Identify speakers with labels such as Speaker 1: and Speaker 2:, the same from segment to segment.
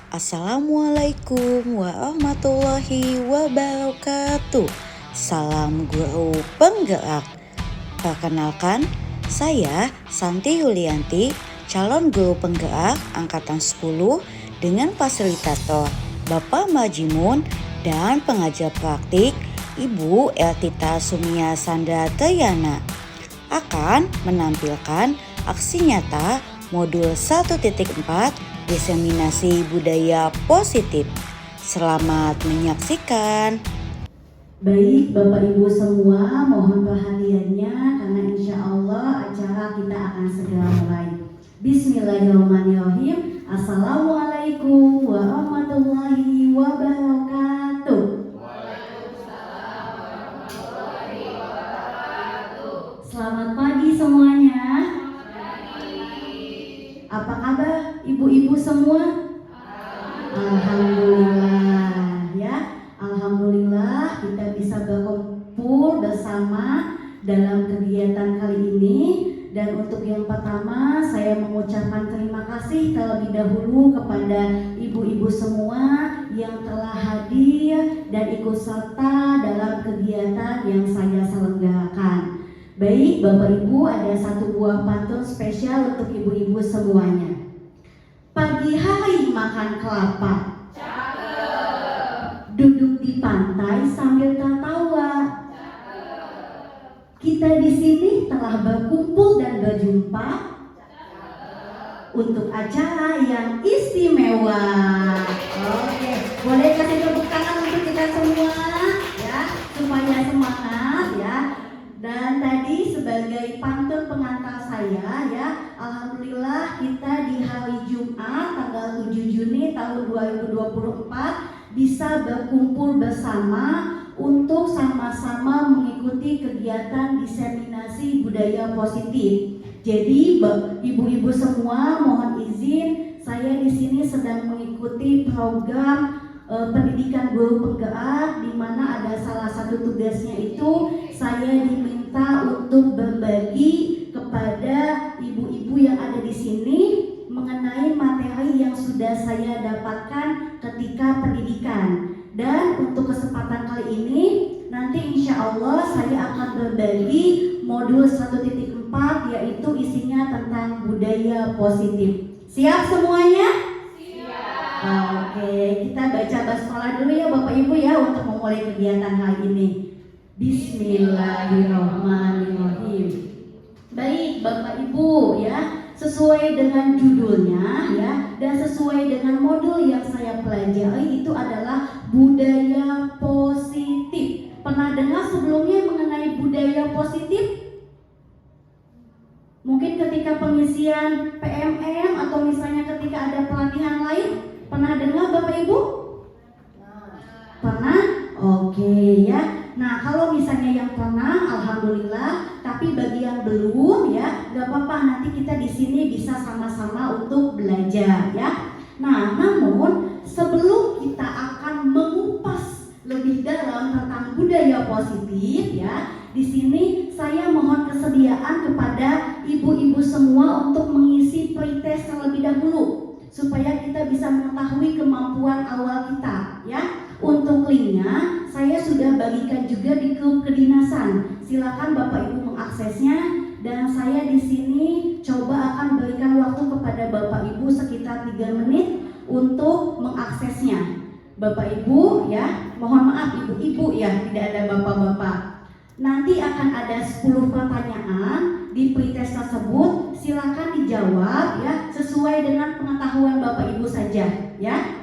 Speaker 1: Assalamualaikum warahmatullahi wabarakatuh. Salam guru penggerak. Perkenalkan, saya Santi Yulianti, calon guru penggerak angkatan 10 dengan fasilitator Bapak Majimun dan pengajar praktik Ibu Eltita Sumia Sandra Tayana akan menampilkan aksi nyata modul 1.4 diseminasi budaya positif. Selamat menyaksikan.
Speaker 2: Baik Bapak Ibu semua, mohon perhatiannya karena insya Allah acara kita akan segera mulai. Bismillahirrahmanirrahim. Assalamualaikum warahmatullahi wabarakatuh.
Speaker 3: Waalaikumsalam warahmatullahi wabarakatuh.
Speaker 2: Selamat pagi semuanya. Apa kabar ibu-ibu semua? Alhamdulillah ya. Alhamdulillah kita bisa berkumpul bersama dalam kegiatan kali ini. Dan untuk yang pertama saya mengucapkan terima kasih terlebih dahulu kepada ibu-ibu semua yang telah hadir dan ikut serta dalam kegiatan yang saya selenggarakan. Baik Bapak Ibu, ada satu buah pantun spesial untuk ibu-ibu semuanya. Pagi hari makan kelapa, duduk di pantai sambil tertawa. Kita di sini telah berkumpul dan berjumpa untuk acara yang istimewa. Oke, boleh kasih tepuk tangan untuk kita semua ya, supaya semangat ya. Dan tadi sebagai pantun pengantar saya ya, alhamdulillah kita di hari Jumat tanggal 7 Juni tahun 2024 bisa berkumpul bersama untuk sama-sama mengikuti kegiatan diseminasi budaya positif. Jadi ibu-ibu semua mohon izin, saya di sini sedang mengikuti program pendidikan guru penggerak, di mana ada salah satu tugasnya itu saya diminta untuk berbagi kepada ibu-ibu yang ada di sini mengenai materi yang sudah saya dapatkan ketika pendidikan. Dan untuk kesempatan kali ini nanti insya Allah saya akan berbagi modul 1.4 yaitu isinya tentang budaya positif. Siap semuanya? Oke, kita baca basmalah dulu ya Bapak Ibu ya untuk memulai kegiatan hari ini. Bismillahirrahmanirrahim. Baik Bapak Ibu ya, sesuai dengan judulnya ya dan sesuai dengan modul yang saya pelajari itu adalah budaya positif. Pernah dengar sebelumnya mengenai budaya positif? Mungkin ketika pengisian PMM atau misalnya ketika ada pelatihan lain, pernah dengar Bapak Ibu? Pernah? Oke ya. Nah kalau misalnya yang pernah, alhamdulillah. Tapi bagi yang belum ya, gak apa-apa. Nanti kita di sini bisa sama-sama untuk belajar ya. Nah namun sebelum kita akan mengupas lebih dalam tentang budaya positif ya, di sini saya mohon kesediaan kepada ibu-ibu semua untuk mengisi pretest terlebih dahulu supaya kita bisa mengetahui kemampuan awal kita ya. Untuk linknya saya sudah bagikan juga di grup kedinasan. Silakan Bapak Ibu mengaksesnya dan saya di sini coba akan berikan waktu kepada Bapak Ibu sekitar 3 menit untuk mengaksesnya. Bapak Ibu ya, mohon maaf ibu-ibu ya, tidak ada bapak-bapak. Nanti akan ada 10 pertanyaan di pretest tersebut. Silakan dijawab ya sesuai dengan pengetahuan Bapak Ibu saja ya.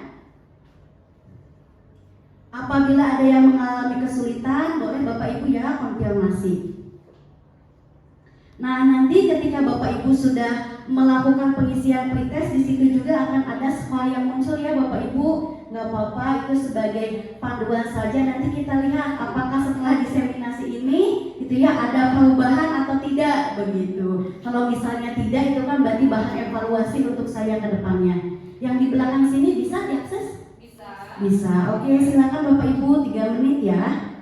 Speaker 2: Apabila ada yang mengalami kesulitan, boleh Bapak Ibu ya konfirmasi. Nah, nanti ketika Bapak Ibu sudah melakukan pengisian pretest, di situ juga akan ada skor yang muncul ya Bapak Ibu. Nggak apa-apa, itu sebagai panduan saja. Nanti kita lihat apakah setelah diseminasi ini itu ya ada perubahan atau tidak begitu. Kalau misalnya tidak, itu kan berarti bahan evaluasi untuk saya ke depannya. Yang di belakang sini bisa diakses? Bisa. Oke, silakan Bapak Ibu 3 menit ya.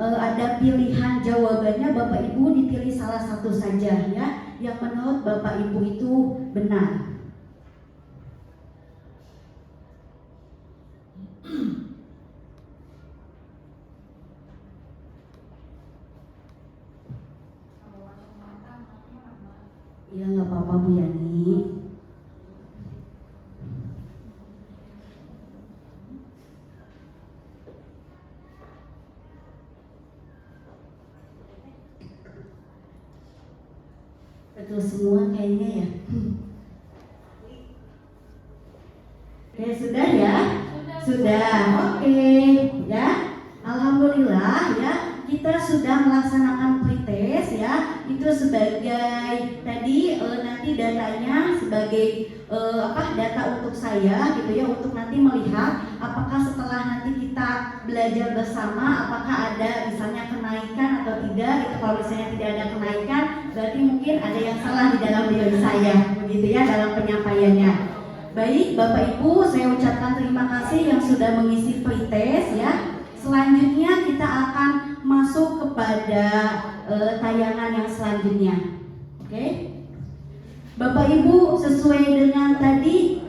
Speaker 2: Ada pilihan jawabannya, Bapak Ibu dipilih salah satu saja ya. yang menurut Bapak Ibu itu benar? Ya nggak apa-apa Bu Yani. Betul semua kayaknya ya. Oke, sudah ya? Sudah. Oke, ya. Alhamdulillah ya, kita sudah melaksanakan pretest ya. Itu sebagai tadi nanti datanya sebagai data untuk saya gitu ya, untuk nanti melihat apakah setelah nanti kita belajar bersama apakah ada misalnya kenaikan atau tidak. Itu kalau misalnya tidak ada kenaikan berarti mungkin ada yang salah di dalam diri saya begitu ya dalam penyampaiannya. Baik Bapak Ibu, saya ucapkan terima kasih yang sudah mengisi pretest ya. Selanjutnya kita akan masuk kepada tayangan yang selanjutnya. Oke. Bapak Ibu, sesuai dengan tadi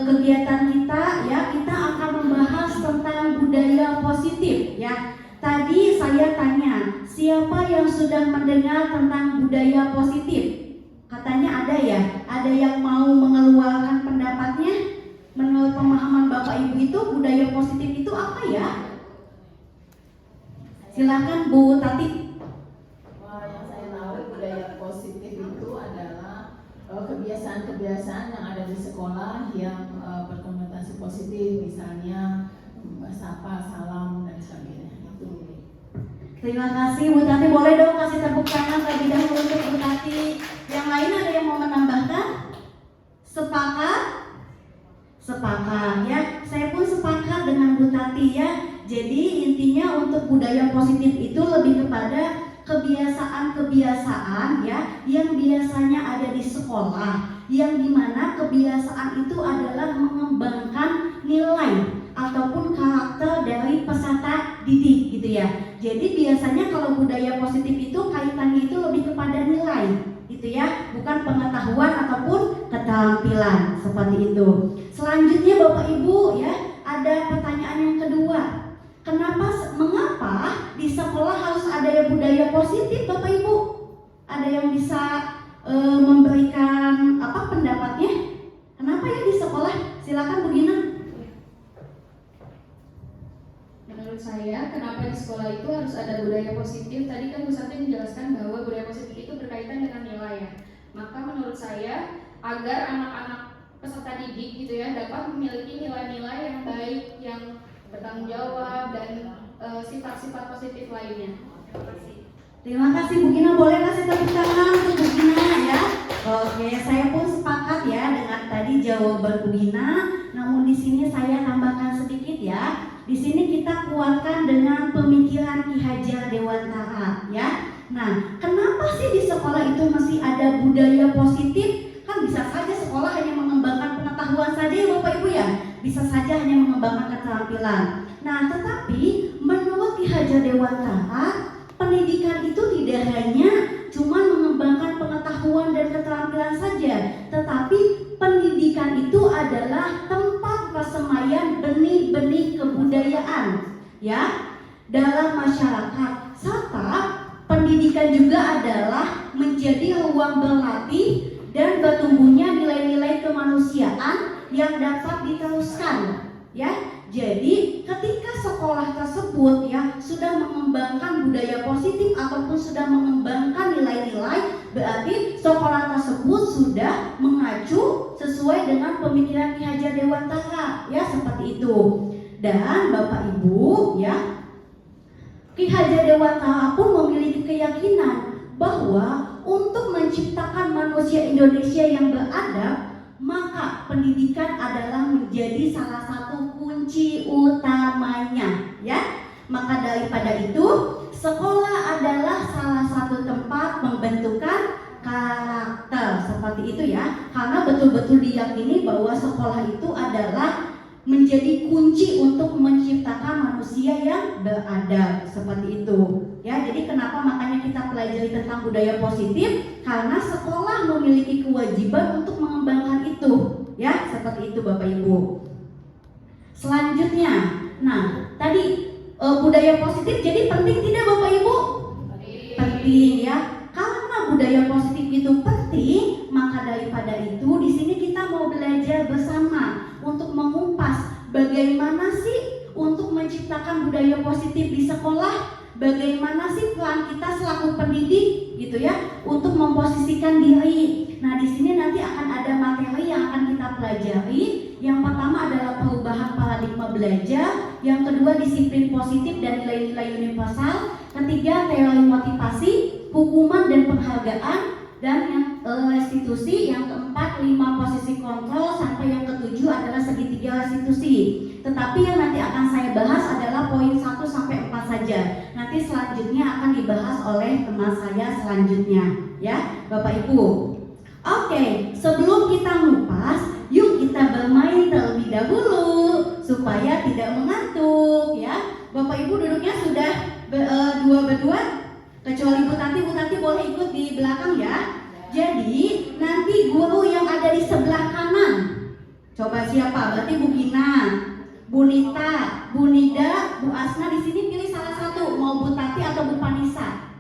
Speaker 2: kegiatan kita ya, kita akan membahas tentang budaya positif ya. Tadi saya tanya, siapa yang sudah mendengar tentang budaya positif? Katanya ada ya, ada yang mau mengeluarkan pendapatnya. Menurut pemahaman Bapak Ibu itu budaya positif itu apa ya? Silakan Bu Tati.
Speaker 3: Yang saya tahu budaya positif itu adalah kebiasaan-kebiasaan yang ada di sekolah yang berkonotasi positif, misalnya sapa, salam dan sebagainya. Itu.
Speaker 2: Terima kasih Bu Tati. Boleh dong kasih tepuk tangan terlebih dahulu untuk Bu Tati. Yang lain ada yang mau menambahkan? Sepakat? Sepakat ya. Saya pun sepakat dengan Bu Tati ya. Jadi intinya untuk budaya positif itu lebih kepada kebiasaan-kebiasaan ya yang biasanya ada di sekolah, yang dimana kebiasaan itu adalah mengembangkan nilai ataupun karakter dari peserta didik gitu ya. Jadi biasanya kalau budaya positif itu kaitannya itu lebih kepada nilai gitu ya, bukan pengetahuan ataupun keterampilan seperti itu. Selanjutnya Bapak Ibu ya, ada pertanyaan yang kedua. Mengapa di sekolah harus ada budaya positif Bapak Ibu? Ada yang bisa memberikan pendapatnya? Kenapa ya di sekolah? Silakan Bu Gina.
Speaker 4: Menurut saya, kenapa di sekolah itu harus ada budaya positif? Tadi kan Bu Santi menjelaskan bahwa budaya positif itu berkaitan dengan nilai ya. Maka menurut saya, agar anak-anak peserta didik gitu ya dapat memiliki nilai-nilai yang baik, yang bertanggung jawab dan sifat-sifat positif lainnya.
Speaker 2: Terima kasih Bu Gina. Boleh kasih tepuk tangan untuk Bu Gina ya. Oke, saya pun sepakat ya dengan tadi jawaban Bu Gina. Namun di sini saya tambahkan sedikit ya. Di sini kita kuatkan dengan pemikiran Ki Hajar Dewantara ya. Nah, kenapa sih di sekolah itu masih ada budaya positif? Kan bisa saja sekolah hanya mengembangkan pengetahuan saja ya Bapak Ibu ya. Bisa saja hanya mengembangkan keterampilan. Nah, tetapi menurut Ki Hajar Dewantara, pendidikan itu tidak hanya cuma mengembangkan pengetahuan dan keterampilan saja, tetapi pendidikan itu adalah tempat persemaian benih-benih kebudayaan ya dalam masyarakat, serta pendidikan juga adalah menjadi ruang berlatih dan bertumbuhnya nilai-nilai kemanusiaan yang dapat diteruskan ya. Jadi ketika sekolah tersebut ya sudah mengembangkan budaya positif ataupun sudah mengembangkan nilai-nilai, berarti sekolah tersebut sudah mengacu sesuai dengan pemikiran Ki Hajar Dewantara ya, seperti itu. Dan Bapak Ibu ya, Ki Hajar Dewantara pun memiliki keyakinan bahwa untuk menciptakan manusia Indonesia yang beradab, maka pendidikan adalah menjadi salah satu kunci utamanya ya. Maka daripada itu, sekolah adalah salah satu tempat pembentukan karakter, seperti itu ya. Karena betul-betul diyakini bahwa sekolah itu adalah menjadi kunci untuk menciptakan manusia yang beradab, seperti itu ya. ya. Jadi kenapa makanya kita pelajari tentang budaya positif? Karena sekolah memiliki kewajiban untuk mengembangkan itu, ya, seperti itu Bapak Ibu. Selanjutnya, nah tadi budaya positif jadi penting tidak Bapak Ibu? Penting ya. Karena budaya positif itu penting, maka daripada itu di sini kita mau belajar bersama untuk mengupas bagaimana sih untuk menciptakan budaya positif di sekolah, bagaimana sih peran kita selaku pendidik gitu ya untuk memposisikan diri. Nah, di sini nanti akan ada materi yang akan kita pelajari. Yang pertama adalah perubahan paradigma belajar, yang kedua disiplin positif dan nilai-nilai universal, ketiga teori motivasi, hukuman dan penghargaan, dan yang restitusi, yang keempat 5 posisi kontrol, sampai yang ketujuh adalah segitiga restitusi. Tetapi yang nanti akan saya bahas adalah poin 1 sampai 4 saja. Nanti selanjutnya akan dibahas oleh teman saya selanjutnya, ya Bapak Ibu. Oke, sebelum kita ngupas, yuk kita bermain terlebih dahulu supaya tidak mengantuk, ya. Bapak Ibu duduknya sudah dua berdua, kecuali Bu Tati boleh ikut di belakang ya. Jadi nanti guru yang ada di sebelah kanan, coba siapa? Berarti Bu Gina, Bu Nita, Bu Nida, Bu Asna, di sini pilih salah satu, mau Bu Tati atau Bu Panisa.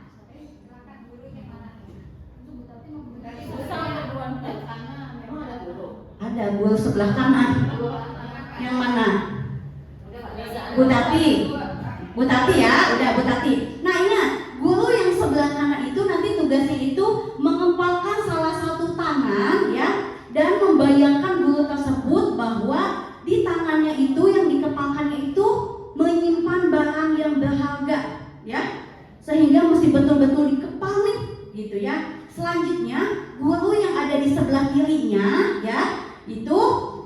Speaker 2: Ada guru sebelah kanan. Yang mana? Bu Tati. Bu Tati ya, udah Bu Tati. Nah ingat, guru yang sebelah kanan itu nanti tugasnya itu mengepalkan salah satu tangan ya, dan membayangkan guru tersebut bahwa di tangannya itu yang dikepalkannya itu menyimpan barang yang berharga ya, sehingga mesti betul-betul dikepal nih gitu ya. Selanjutnya guru yang ada di sebelah kirinya ya, itu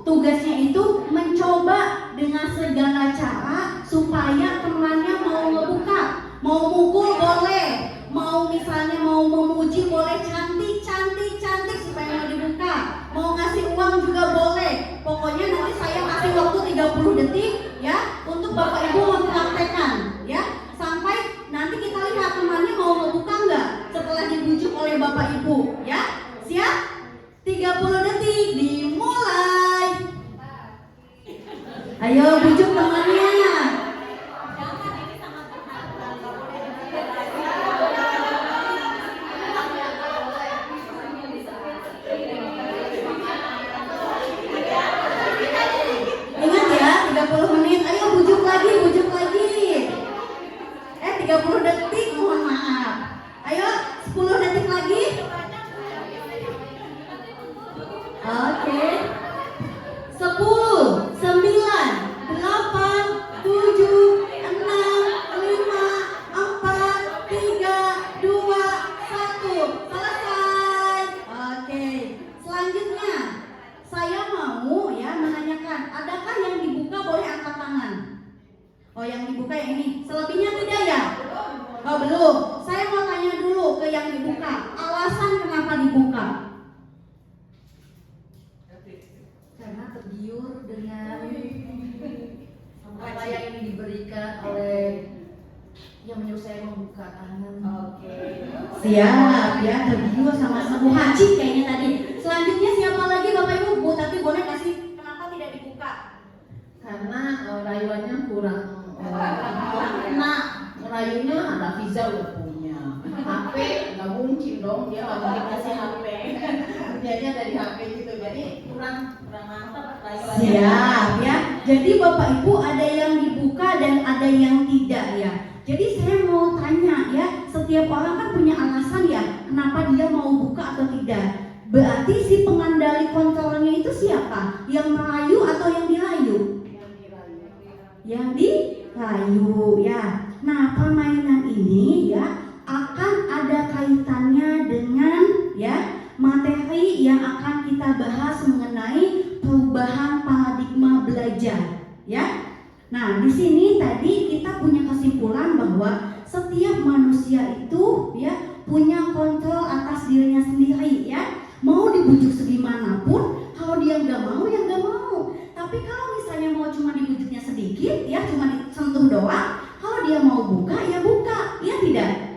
Speaker 2: tugasnya itu mencoba dengan segala cara supaya temannya mau ngebuka, mau mukul boleh, mau misalnya mau memuji boleh, cantik supaya mau dibuka, mau ngasih uang juga boleh. Pokoknya nanti saya kasih waktu 30 detik ya untuk Bapak Ibu mempraktekkan ya, sampai nanti kita lihat temannya mau ngebuka nggak setelah dibujuk oleh Bapak Ibu ya. Siap? 30 detik dimulai. Ayo bujuk temannya. Ingat ya, 30 menit. Ayo bujuk lagi. 30 detik, mohon maaf. Ayo 10 detik lagi. Oke. 10, 9, 8, 7, 6, 5, 4, 3, 2, 1. Selesai. Oke. Selanjutnya saya mau ya menanyakan, adakah yang dibuka boleh angkat tangan? Oh, yang dibuka yang ini. Selebihnya tidak ya? Oh, belum. Saya mau tanya dulu ke yang dibuka. Alasan kenapa dibuka?
Speaker 5: Karena tergiur dengan apa yang diberikan oleh yang menyuruh saya membuka tangan.
Speaker 2: Oke. Siap ya, tergiur sama Bu Haji kayaknya tadi. Selanjutnya siapa lagi Bapak Ibu? Bu Tati boleh kasih kenapa tidak dibuka?
Speaker 3: Karena rayuannya kurang enak. Rayunya ada Fiza udah punya HP, nggak mungkin dong dia nggak mungkin kasih HP. Kerjanya dari HP gitu, jadi kurang mantap rayuannya.
Speaker 2: Siap ya. Jadi Bapak Ibu ada yang dibuka dan ada yang tidak ya. Jadi saya mau tanya ya, setiap orang kan punya alasan ya kenapa dia mau buka atau tidak. Berarti si pengendali kontrolnya itu siapa? Yang merayu atau yang dirayu? Yang dirayu ya. Nah, permainan ini ya akan ada kaitannya dengan ya materi yang akan kita bahas mengenai perubahan paradigma belajar ya. Nah, di sini tadi kita punya kesimpulan bahwa setiap manusia itu ya punya kontrol atas dirinya sendiri ya. Mau dibujuk segimanapun, kalau dia nggak mau ya nggak mau. Tapi kalau misalnya mau cuma dibujuknya sedikit ya, cuma disentuh doang, kalau dia mau buka ya buka, ya tidak.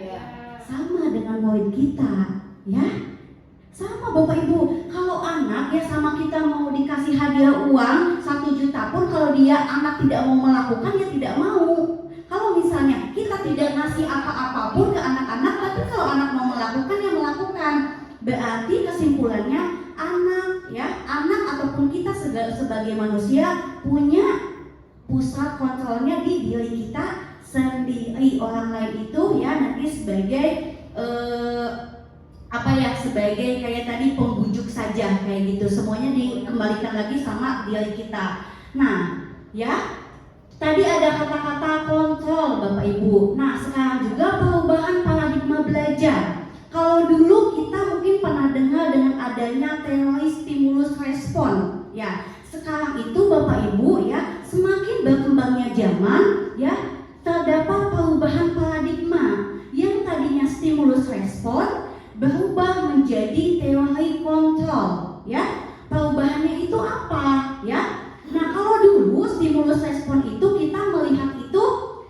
Speaker 2: kita, ya. Sama Bapak Ibu, kalau anak ya sama kita mau dikasih hadiah uang 1 juta pun kalau dia anak tidak mau melakukan ya tidak mau. Kalau misalnya kita tidak ngasih apa-apapun ke anak-anak, tapi kalau anak mau melakukan ya melakukan. Berarti kesimpulannya anak ataupun kita sebagai manusia punya pusat kontrolnya di diri kita sendiri. Orang lain itu ya nanti sebagai sebagai kayak tadi pembujuk saja kayak gitu. Semuanya dikembalikan lagi sama diri kita. Nah, ya tadi ada kata-kata kontrol Bapak Ibu. Nah, sekarang juga perubahan paradigma belajar. Kalau dulu kita mungkin pernah dengar dengan adanya teori stimulus respon, ya. Sekarang itu Bapak Ibu ya, semakin berkembangnya zaman, ya, terdapat perubahan paradigma yang tadinya stimulus respon berubah menjadi teori kontrol, ya. Perubahannya itu apa, ya? Nah, kalau dulu stimulus respon itu kita melihat itu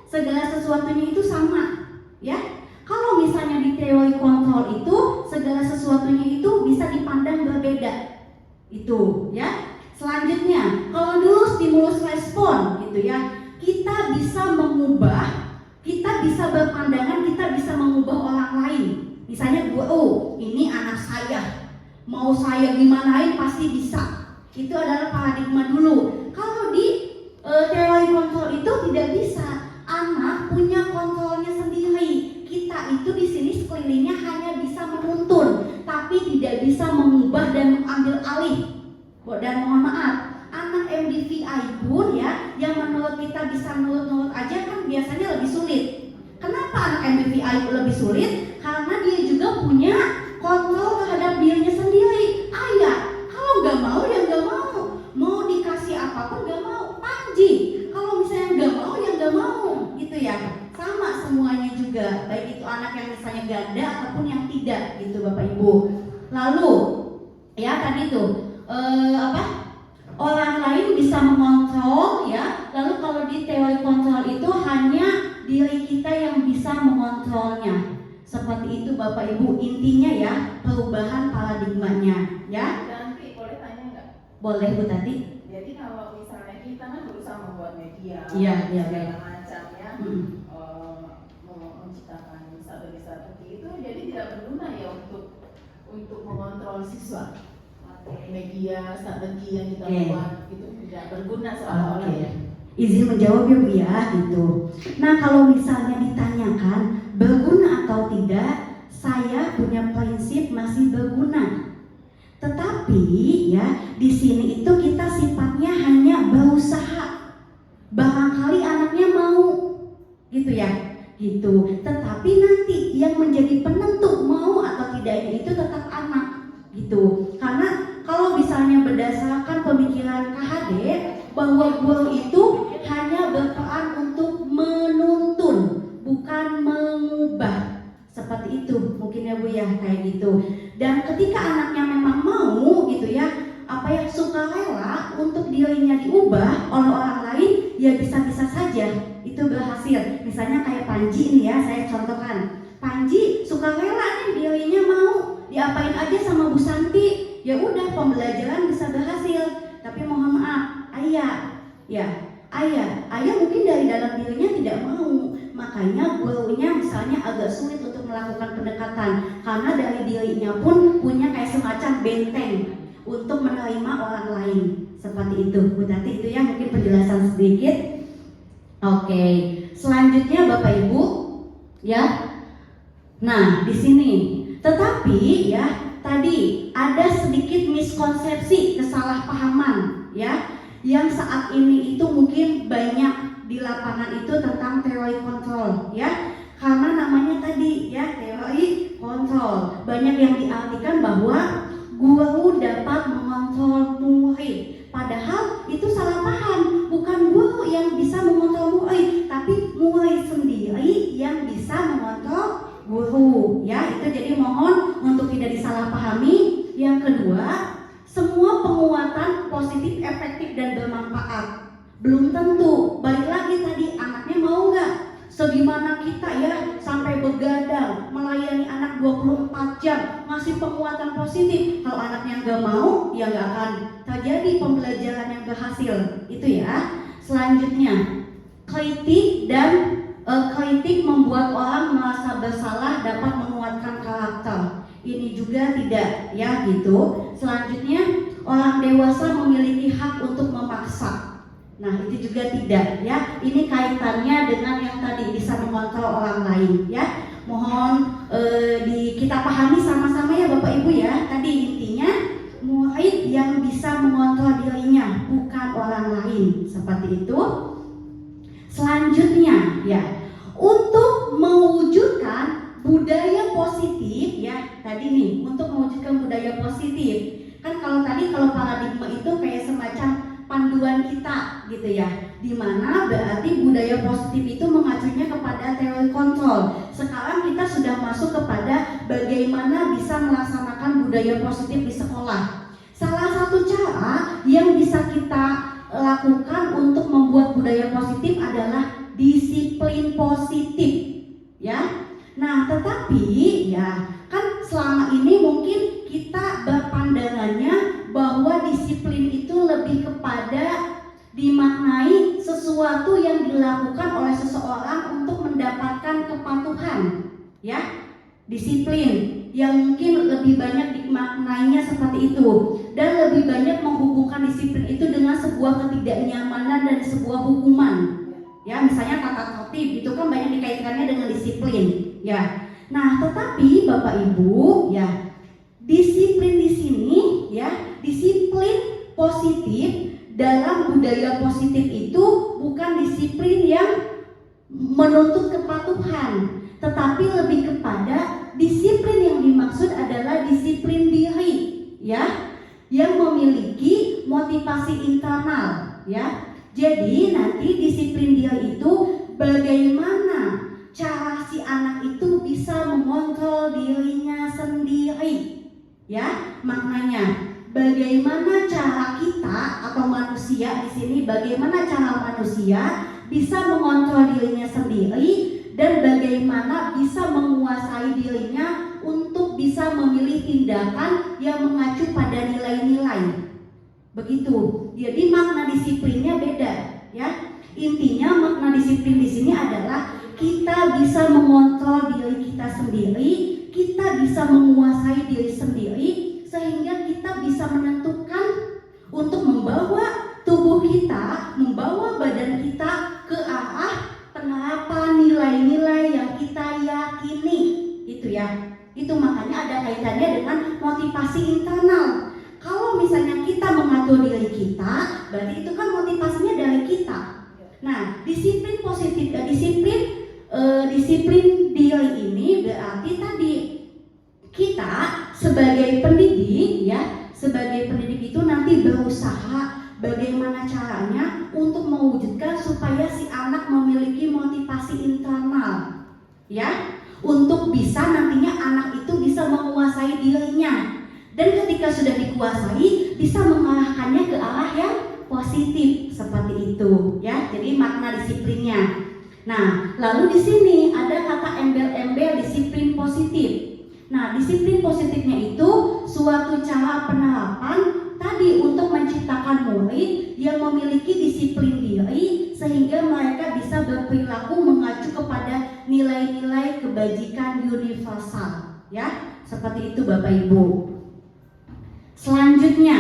Speaker 2: segala sesuatunya itu sama, ya. Kalau misalnya di teori kontrol itu segala sesuatunya itu bisa dipandang berbeda. Itu, ya. Selanjutnya, kalau dulu stimulus respon gitu ya, kita bisa mengubah, kita bisa berpandangan, kita bisa mengubah orang lain. Misalnya ini anak saya, mau saya gimanain pasti bisa. Itu adalah paradigma dulu. Kalau di teori kontrol itu tidak bisa. Anak punya kontrolnya sendiri. Kita itu di sini sekelilingnya hanya bisa menuntun, tapi tidak bisa mengubah dan mengambil alih. Dan mohon maaf, anak MDVI pun ya, yang menurut kita bisa nurut-nurut aja kan biasanya lebih sulit. Kenapa anak MDVI lebih sulit? Karena dia juga punya kontrol terhadap dirinya sendiri. Ayah, kalau nggak mau ya nggak mau. Mau dikasih apapun nggak mau. Panji, kalau misalnya nggak mau ya nggak mau, gitu ya. Sama semuanya juga, baik itu anak yang misalnya ganda ataupun yang tidak, gitu Bapak Ibu. Lalu, ya tadi tuh orang lain bisa mengontrol, ya. Lalu kalau di teori kontrol itu hanya diri kita yang bisa mengontrolnya. Seperti itu Bapak Ibu, intinya ya perubahan paradigmanya, ya.
Speaker 3: Nanti boleh tanya nggak?
Speaker 2: Boleh Bu Tati.
Speaker 3: Jadi kalau misalnya kita kan berusaha membuat media,
Speaker 2: Iya.
Speaker 3: macam ya, menciptakan strategi itu, jadi tidak berguna ya untuk mengontrol siswa. Media strategi yang kita buat itu tidak berguna seolah-olah ya.
Speaker 2: Izin menjawab ya Bu ya, gitu. Nah, kalau misalnya ditanyakan berguna atau tidak, saya punya prinsip masih berguna. Tetapi ya di sini itu kita sifatnya hanya berusaha. Barangkali anaknya mau, gitu ya, gitu. Tetapi nanti yang menjadi penentu mau atau tidaknya itu tetap anak, gitu. Karena kalau misalnya berdasarkan pemikiran KHD bahwa guru itu hanya berperan untuk menuntun, bukan mengubah. Seperti itu mungkin ya Bu ya, kayak gitu. Dan ketika anaknya memang mau gitu ya, sukarela untuk dirinya diubah oleh orang lain, ya bisa-bisa saja itu berhasil. Misalnya kayak Panji ini ya, saya contohkan. Panji sukarela nih dirinya mau diapain aja sama Bu Santi. Ya udah, pembelajaran bisa berhasil. Tapi mohon maaf, ayah mungkin dari dalam dirinya tidak mau. Makanya gurunya misalnya agak sulit untuk melakukan pendekatan, karena dari dirinya pun punya kayak semacam benteng untuk menerima orang lain. Seperti itu Bu Tati, itu ya mungkin penjelasan sedikit. Oke, selanjutnya Bapak Ibu ya. Nah, di sini tetapi ya tadi ada sedikit miskonsepsi, kesalahpahaman ya, yang saat ini itu mungkin banyak di lapangan itu tentang teori kontrol ya. Karena namanya tadi ya teori kontrol, banyak yang diartikan bahwa guru dapat mengontrol murid. Padahal itu salah paham, bukan guru yang bisa mengontrol murid, tapi murid sendiri yang bisa mengontrol guru ya. Itu jadi mohon untuk tidak disalahpahami. Yang kedua, semua penguatan positif, efektif dan bermanfaat. Belum tentu, balik lagi tadi, anaknya mau nggak? Segimana kita ya sampai begadang melayani anak 24 jam ngasih penguatan positif. Kalau anaknya nggak mau, ya nggak akan terjadi pembelajaran yang berhasil. Itu ya. Selanjutnya, kritik membuat orang merasa bersalah, dapat menguatkan karakter. Ini juga tidak, ya gitu. Selanjutnya, orang dewasa memiliki hak untuk memaksa. Nah, itu juga tidak, ya. Ini kaitannya dengan yang tadi, bisa mengontrol orang lain, ya. Mohon kita pahami sama-sama ya Bapak Ibu ya. Tadi intinya murid yang bisa mengontrol dirinya, bukan orang lain, seperti itu. Selanjutnya, ya, untuk mewujudkan budaya positif, ya, tadi nih, untuk mewujudkan budaya positif. Kan kalau paradigma itu kayak semacam panduan kita gitu ya, dimana berarti budaya positif itu mengacunya kepada teori kontrol. Sekarang kita sudah masuk kepada bagaimana bisa melaksanakan budaya positif di sekolah. Salah satu cara yang bisa kita lakukan untuk membuat budaya positif adalah disiplin positif, ya. Nah, tetapi ya kan selama ini mungkin kita berpandangannya bahwa disiplin itu lebih kepada dimaknai sesuatu yang dilakukan oleh seseorang untuk mendapatkan kepatuhan, ya. Disiplin yang mungkin lebih banyak dimaknainya seperti itu, dan lebih banyak menghubungkan disiplin itu dengan sebuah ketidaknyamanan dan sebuah hukuman. Ya, misalnya tata tertib itu kan banyak dikaitkannya dengan disiplin, ya. Nah, tetapi Bapak Ibu, ya, disiplin di sini, ya, disiplin positif dalam budaya positif itu bukan disiplin yang menuntut kepatuhan, tetapi lebih kepada disiplin yang dimaksud adalah disiplin diri, ya, yang memiliki motivasi internal, ya. Jadi nanti disiplin diri itu bagaimana cara si anak itu bisa mengontrol dirinya sendiri, ya. Maknanya bagaimana cara kita atau manusia di sini, bagaimana cara manusia bisa mengontrol dirinya sendiri dan bagaimana bisa menguasai dirinya untuk bisa memilih tindakan yang mengacu pada nilai-nilai. Begitu. Jadi makna disiplinnya beda, ya. Intinya makna disiplin di sini adalah kita bisa mengontrol diri kita sendiri, kita bisa menguasai diri sendiri sehingga kita bisa menentukan untuk membawa tubuh kita, membawa badan kita ke arah penerapan nilai-nilai yang kita yakini. Itu ya. Itu makanya ada kaitannya dengan motivasi internal. Kalau misalnya kita mengatur diri kita, berarti itu kan motivasinya dari kita. Nah, disiplin positif dan disiplin diri ini berarti tadi kita sebagai pendidik, ya, sebagai pendidik itu nanti berusaha bagaimana caranya untuk mewujudkan supaya si anak memiliki motivasi internal, ya, untuk bisa nantinya anak itu bisa menguasai dirinya. Dan ketika sudah dikuasai, bisa mengarahkannya ke arah yang positif seperti itu, ya. Jadi makna disiplinnya. Nah, lalu di sini ada kata embel-embel disiplin positif. Nah, disiplin positifnya itu suatu cara penerapan tadi untuk menciptakan murid yang memiliki disiplin diri sehingga mereka bisa berperilaku mengacu kepada nilai-nilai kebajikan universal, ya. Seperti itu Bapak Ibu. Selanjutnya,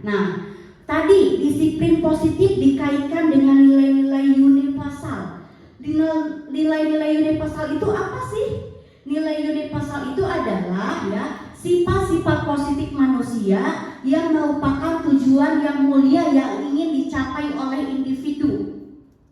Speaker 2: nah, tadi disiplin positif dikaitkan dengan nilai-nilai universal. Nilai-nilai universal itu apa sih? Nilai universal itu adalah, ya, sifat-sifat positif manusia yang merupakan tujuan yang mulia yang ingin dicapai oleh individu.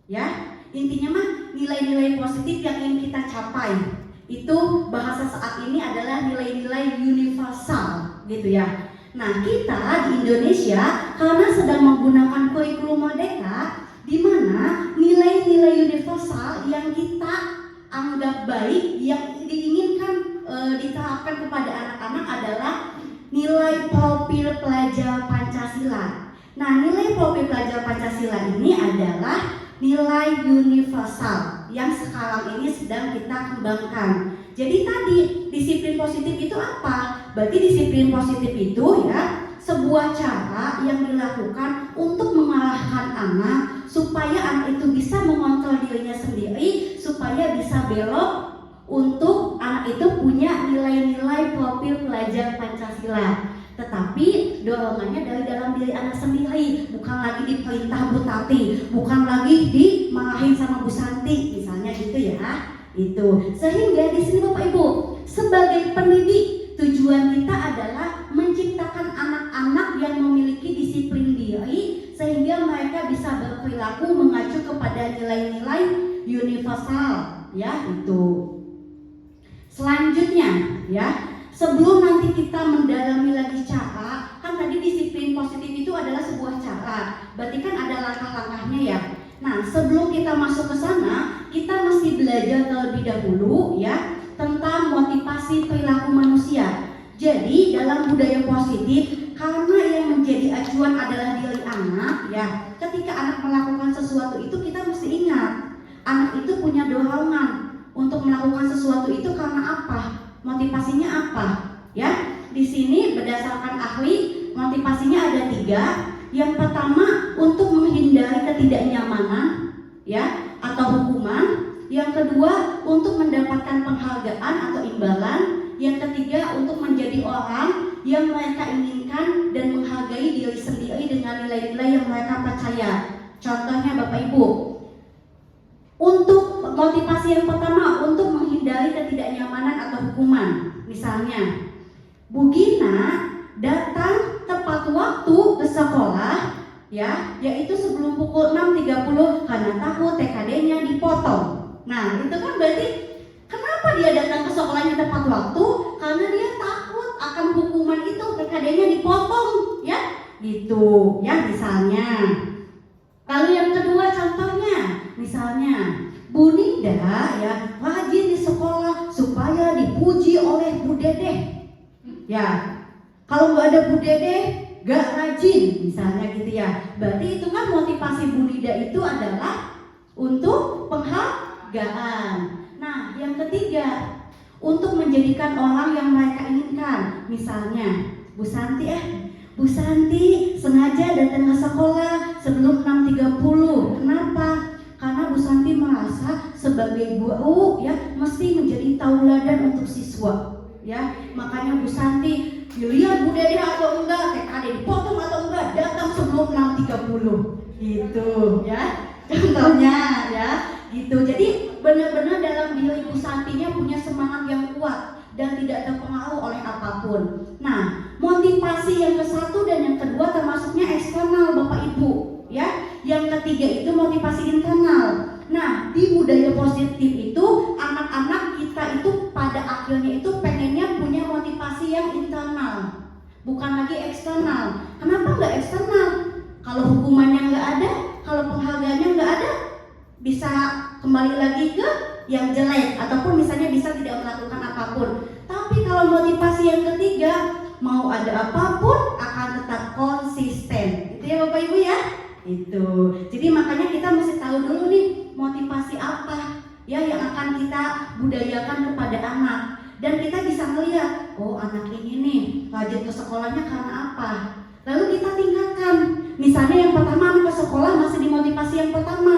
Speaker 2: Ya, intinya mah nilai-nilai positif yang ingin kita capai. Itu bahasa saat ini adalah nilai-nilai universal, gitu ya. Nah, kita di Indonesia karena sedang menggunakan kurikulum Merdeka, di mana nilai-nilai universal yang kita anggap baik, yang diinginkan diterapkan kepada anak-anak adalah nilai profil pelajar Pancasila. Nah, nilai profil pelajar Pancasila ini adalah nilai universal yang sekarang ini sedang kita kembangkan. Jadi tadi disiplin positif itu apa? Berarti disiplin positif itu ya sebuah cara yang dilakukan untuk mengalahkan anak supaya anak itu bisa mengontrol dirinya sendiri, supaya bisa belok untuk anak itu punya nilai-nilai profil pelajar Pancasila. Tetapi dorongannya dari dalam diri anak sendiri, bukan lagi diperintah Bu Tati, bukan lagi dimarahin sama Bu Santi, misalnya gitu ya. Itu. Sehingga di sini Bapak Ibu, sebagai pendidik, tujuan kita adalah menciptakan anak-anak yang memiliki disiplin diri sehingga mereka bisa berperilaku mengacu kepada nilai-nilai universal, ya itu. Selanjutnya, ya. Sebelum nanti kita mendalami lagi cara, kan tadi disiplin positif itu adalah sebuah cara. Berarti kan ada langkah-langkahnya ya. Nah, sebelum kita masuk ke sana, kita mesti belajar terlebih dahulu ya tentang motivasi perilaku manusia. Jadi, dalam budaya positif, karena yang menjadi acuan adalah diri anak ya. Ketika anak melakukan sesuatu itu kita mesti ingat, anak itu punya dorongan untuk melakukan sesuatu itu karena apa? Motivasinya apa? Ya, di sini berdasarkan ahli motivasinya ada 3. Yang pertama untuk menghindari ketidaknyamanan, ya, atau hukuman. Yang kedua untuk mendapatkan penghargaan atau imbalan. Yang ketiga untuk menjadi orang yang mereka inginkan dan menghargai diri sendiri dengan nilai-nilai yang mereka percaya. Contohnya Bapak Ibu, untuk motivasi yang pertama untuk menghindari ketidaknyamanan atau hukuman. Misalnya, Bu Gina datang tepat waktu ke sekolah ya, yaitu sebelum pukul 6.30 karena tahu TKD-nya dipotong. Nah, itu kan berarti kenapa dia datang ke sekolahnya tepat waktu? Karena dia takut akan hukuman itu, TKD-nya dipotong ya. Gitu ya misalnya. Lalu yang kedua contohnya, misalnya Bu Nida ya rajin di sekolah supaya dipuji oleh Bu Dedeh. Ya, kalau nggak ada Bu Dedeh nggak rajin, misalnya gitu ya. Berarti itu kan motivasi Bu Nida itu adalah untuk penghargaan. Nah, yang ketiga untuk menjadikan orang yang mereka inginkan. Misalnya Bu Santi sengaja datang ke sekolah sebelum 6.30. Kenapa? Karena Bu Santi merasa sebagai guru ya mesti menjadi tauladan untuk siswa. Ya, makanya Bu Santi dilihat Bu Dede atau enggak, TKD dipotong atau enggak, datang sebelum 6.30. Gitu ya. Contohnya ya, gitu. Jadi benar-benar dalam diri Bu Santinya punya semangat yang kuat dan tidak terpengaruh oleh apapun. Nah, motivasi yang ke-1 dan yang kedua termasuknya eksternal Bapak Ibu ya. Yang ketiga itu motivasi internal. Nah, di budaya positif itu anak-anak kita itu pada akhirnya itu pengennya punya motivasi yang internal, bukan lagi eksternal. Kenapa nggak eksternal? Kalau hukumannya nggak ada, kalau penghargaannya nggak ada, bisa kembali lagi ke yang jelek ataupun misalnya bisa tidak melakukan apapun. Tapi kalau motivasi yang ketiga, mau ada apapun akan tetap konsisten. Itu ya Bapak Ibu ya. Itu. Jadi makanya kita mesti tahu dulu nih motivasi apa ya yang akan kita budayakan kepada anak. Dan kita bisa melihat, oh anak ini nih rajin ke sekolahnya karena apa. Lalu kita tingkatkan. Misalnya yang pertama anak ke sekolah masih di motivasi yang pertama.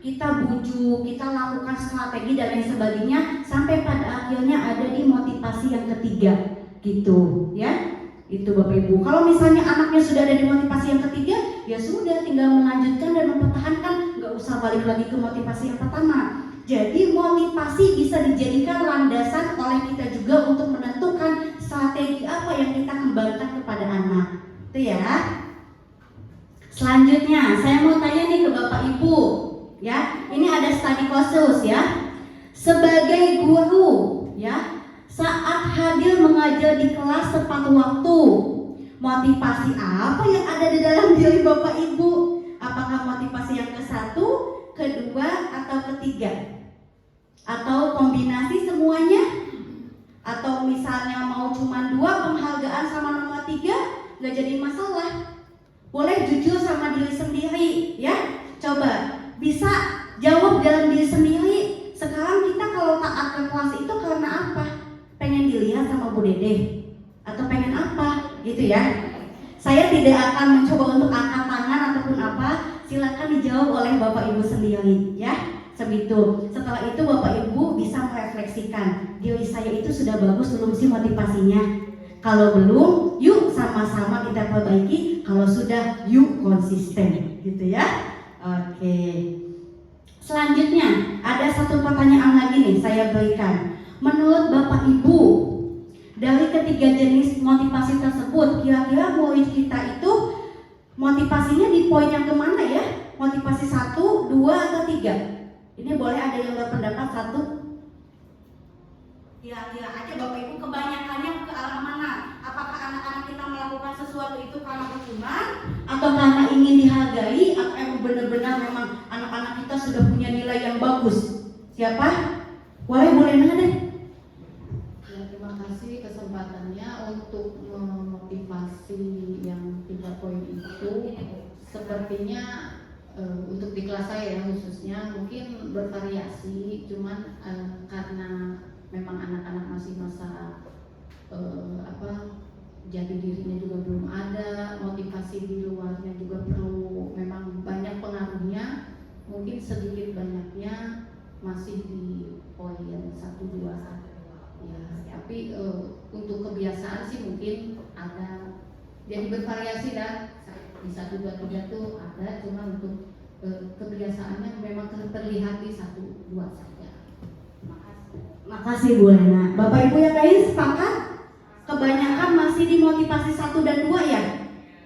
Speaker 2: Kita bujuk, kita lakukan strategi dan lain sebagainya sampai pada akhirnya ada di motivasi yang ketiga. Gitu ya. Itu Bapak Ibu. Kalau misalnya anaknya sudah ada di motivasi yang ketiga, ya sudah tinggal melanjutkan dan mempertahankan, nggak usah balik lagi ke motivasi yang pertama. Jadi motivasi bisa dijadikan landasan oleh kita juga untuk menentukan strategi apa yang kita kembangkan kepada anak. Itu ya. Selanjutnya, saya mau tanya nih ke Bapak Ibu, ya. Ini ada studi khusus ya. Sebagai guru, ya. Saat hadir mengajar di kelas tepat waktu, motivasi apa yang ada di dalam diri Bapak Ibu? Apakah motivasi yang ke-1, kedua, atau ketiga? Atau kombinasi semuanya? Atau misalnya mau cuma 2 penghargaan sama nomor 3, nggak jadi masalah. Boleh jujur sama diri sendiri ya. Coba bisa jawab dalam diri sendiri. Sekarang kita kalau taat ke kelas itu karena apa? Pengen dilihat sama Bu Dede? Atau pengen apa? Gitu ya. Saya tidak akan mencoba untuk angkat tangan ataupun apa. Silakan dijawab oleh Bapak Ibu sendiri ya. Segitu. Setelah itu Bapak Ibu bisa merefleksikan diri saya itu sudah bagus belum sih motivasinya. Kalau belum, yuk sama-sama kita perbaiki. Kalau sudah, yuk konsisten, gitu ya. Oke. Selanjutnya ada satu pertanyaan lagi nih saya berikan. Menurut Bapak Ibu, dari ketiga jenis motivasi tersebut, kira-kira murid kita itu motivasinya di poin yang kemana ya? Motivasi 1, 2, atau 3? Ini boleh ada yang berpendapat 1? Kira-kira aja Bapak Ibu kebanyakannya ke arah mana? Apakah anak-anak kita melakukan sesuatu itu karena hukuman atau karena ingin dihargai, atau emang benar-benar memang anak-anak kita sudah punya nilai yang bagus? Siapa? Boleh nanya deh.
Speaker 6: Ya, terima kasih kesempatannya untuk memotivasi yang 3 poin itu. Sepertinya untuk di kelas saya khususnya mungkin bervariasi, cuman karena memang anak-anak masih masa jati dirinya juga belum ada, motivasi di luarnya juga perlu memang banyak pengaruhnya, mungkin sedikit banyaknya masih di poin 1, 2 ya, tapi untuk kebiasaan sih mungkin ada, jadi bervariasi dah, di 1, 2, 3 tuh ada, cuma untuk kebiasaannya memang terlihat di 1, 2 saja.
Speaker 2: Makasih Bu Lena. Bapak Ibu yang lain sepakat? Kebanyakan masih dimotivasi 1 dan 2 ya?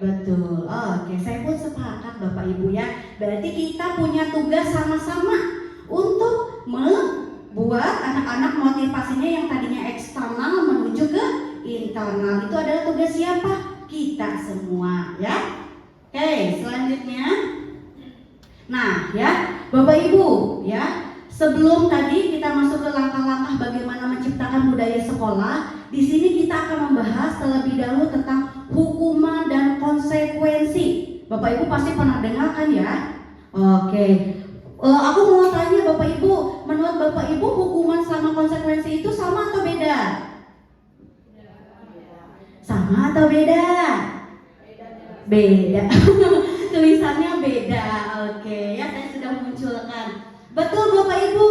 Speaker 2: Betul. Oke, saya pun sepakat Bapak Ibu ya. Berarti kita punya tugas sama-sama untuk membuat anak-anak motivasinya yang tadinya eksternal menuju ke internal. Itu adalah tugas siapa? Kita semua ya. Oke, selanjutnya. Nah ya, Bapak Ibu ya. Sebelum tadi kita masuk ke langkah-langkah bagaimana menciptakan budaya sekolah, di sini kita akan membahas terlebih dahulu tentang hukuman dan konsekuensi. Bapak Ibu pasti pernah dengar kan ya? Oke. Aku mau tanya Bapak Ibu, menurut Bapak Ibu hukuman sama konsekuensi itu sama atau beda? Sama atau beda? Beda. Tulisannya beda. Oke, ya saya sudah munculkan. Betul Bapak Ibu,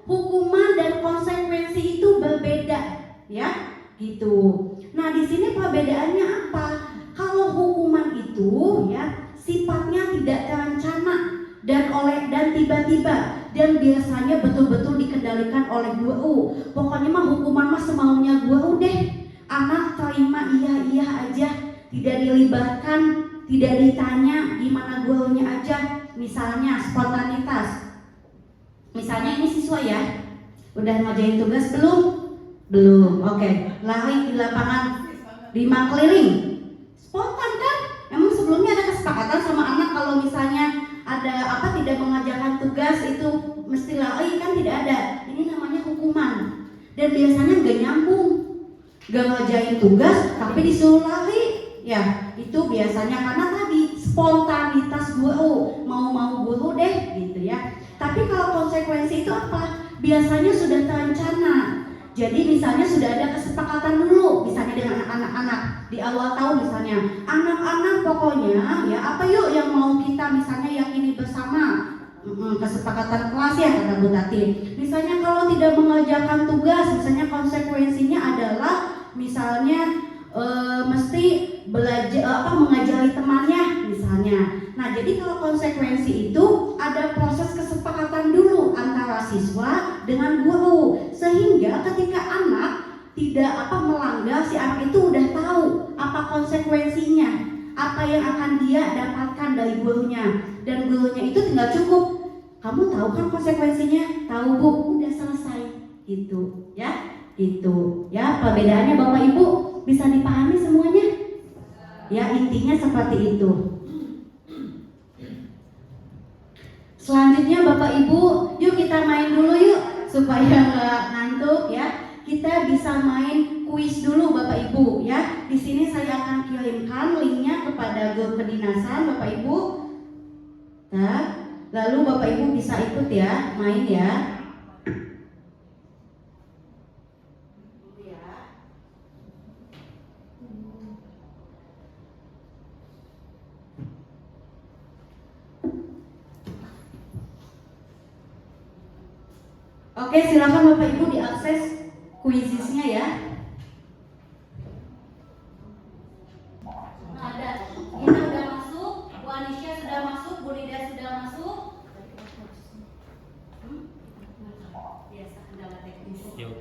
Speaker 2: hukuman dan konsekuensi itu berbeda, ya, gitu. Nah di sini perbedaannya apa? Kalau hukuman itu, ya, sifatnya tidak terencana dan tiba-tiba dan biasanya betul-betul dikendalikan oleh guru. Pokoknya mah hukuman mah semaunya guru deh. Anak terima iya aja, tidak dilibatkan, tidak ditanya gimana gurunya aja. Misalnya spontanitas. Misalnya ini siswa ya, udah ngerjain tugas belum? Belum. Oke. Lari di lapangan 5 keliling. Spontan kan? Emang sebelumnya ada kesepakatan sama anak kalau misalnya ada tidak mengerjakan tugas itu mesti lari kan? Tidak ada. Ini namanya hukuman. Dan biasanya gak nyambung. Gak ngerjain tugas tapi disuruh lari. Ya, itu biasanya karena tadi spontanitas guru, mau guru deh gitu ya. Tapi kalau konsekuensi itu apa? Biasanya sudah terencana. Jadi misalnya sudah ada kesepakatan dulu, misalnya dengan anak-anak di awal tahun misalnya, anak-anak pokoknya ya apa yuk yang mau kita misalnya yakini bersama. Kesepakatan kelas ya kata Bu Tati. Misalnya kalau tidak mengerjakan tugas, misalnya konsekuensinya adalah misalnya mesti belajar mengajari temannya misalnya. Nah, jadi kalau konsekuensi itu ada proses kesepakatan dulu antara siswa dengan guru, sehingga ketika anak tidak melanggar, si anak itu udah tahu apa konsekuensinya, apa yang akan dia dapatkan dari gurunya, dan gurunya itu tinggal cukup, kamu tahu kan konsekuensinya? Tahu Bu, udah selesai gitu ya. Gitu ya, perbedaannya Bapak Ibu bisa dipahami semuanya? Ya, intinya seperti itu. Selanjutnya Bapak Ibu, yuk kita main dulu yuk supaya nggak ngantuk ya. Kita bisa main kuis dulu Bapak Ibu ya. Di sini saya akan kirimkan linknya kepada grup kedinasan Bapak Ibu. Nah, lalu Bapak Ibu bisa ikut ya, main ya. Oke, silakan Bapak Ibu diakses kuisisnya ya.
Speaker 5: Ada, Gina udah masuk, Bu Anisha sudah masuk, Bu Nida sudah masuk. Biasa kendala teknis.
Speaker 7: Yuk,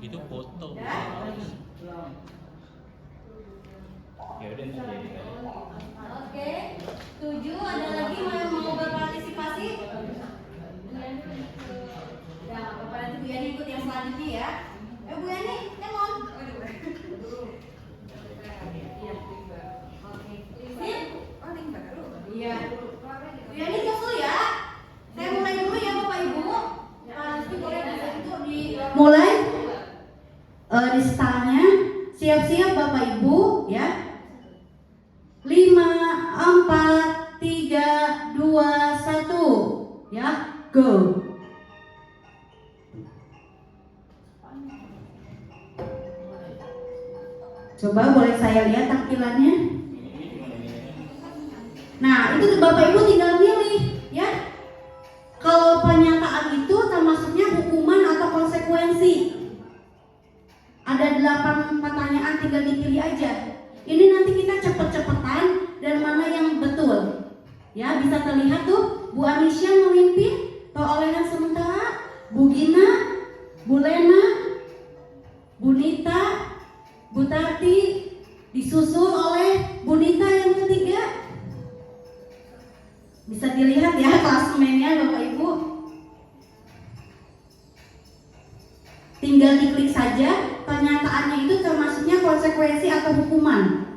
Speaker 7: itu foto. Ya udah nanti jadi kali.
Speaker 5: Oke, 7 ada lagi yang mau berpartisipasi? Ya, nggak apa-apa, nanti Bu Yani ikut yang selanjutnya ya. Bu Yani, come on. Oke, iya. Bu Yani nyusul ya. Saya mulai dulu ya Bapak Ibu. Nanti boleh itu di
Speaker 2: Mulai di stylenya, siap-siap Bapak Ibu ya. 5, 4, 3, 2, 1 ya, go. Coba boleh saya lihat tampilannya. Nah, itu Bapak Ibu tinggal milih ya. Kalau pernyataan itu termasuknya hukuman atau konsekuensi. Ada 8 pertanyaan, tinggal dipilih aja. Ini nanti kita cepet-cepetan dan mana yang betul. Ya, bisa terlihat tuh Bu Anisha memimpin perolehan sementara, Bu Gina, Bu Lena, Bu Nita, Bu Tati, disusul oleh Bu Nita yang ketiga. Bisa dilihat ya klasemennya Bapak Ibu. Tinggal diklik saja pernyataannya itu termasuknya konsekuensi atau hukuman.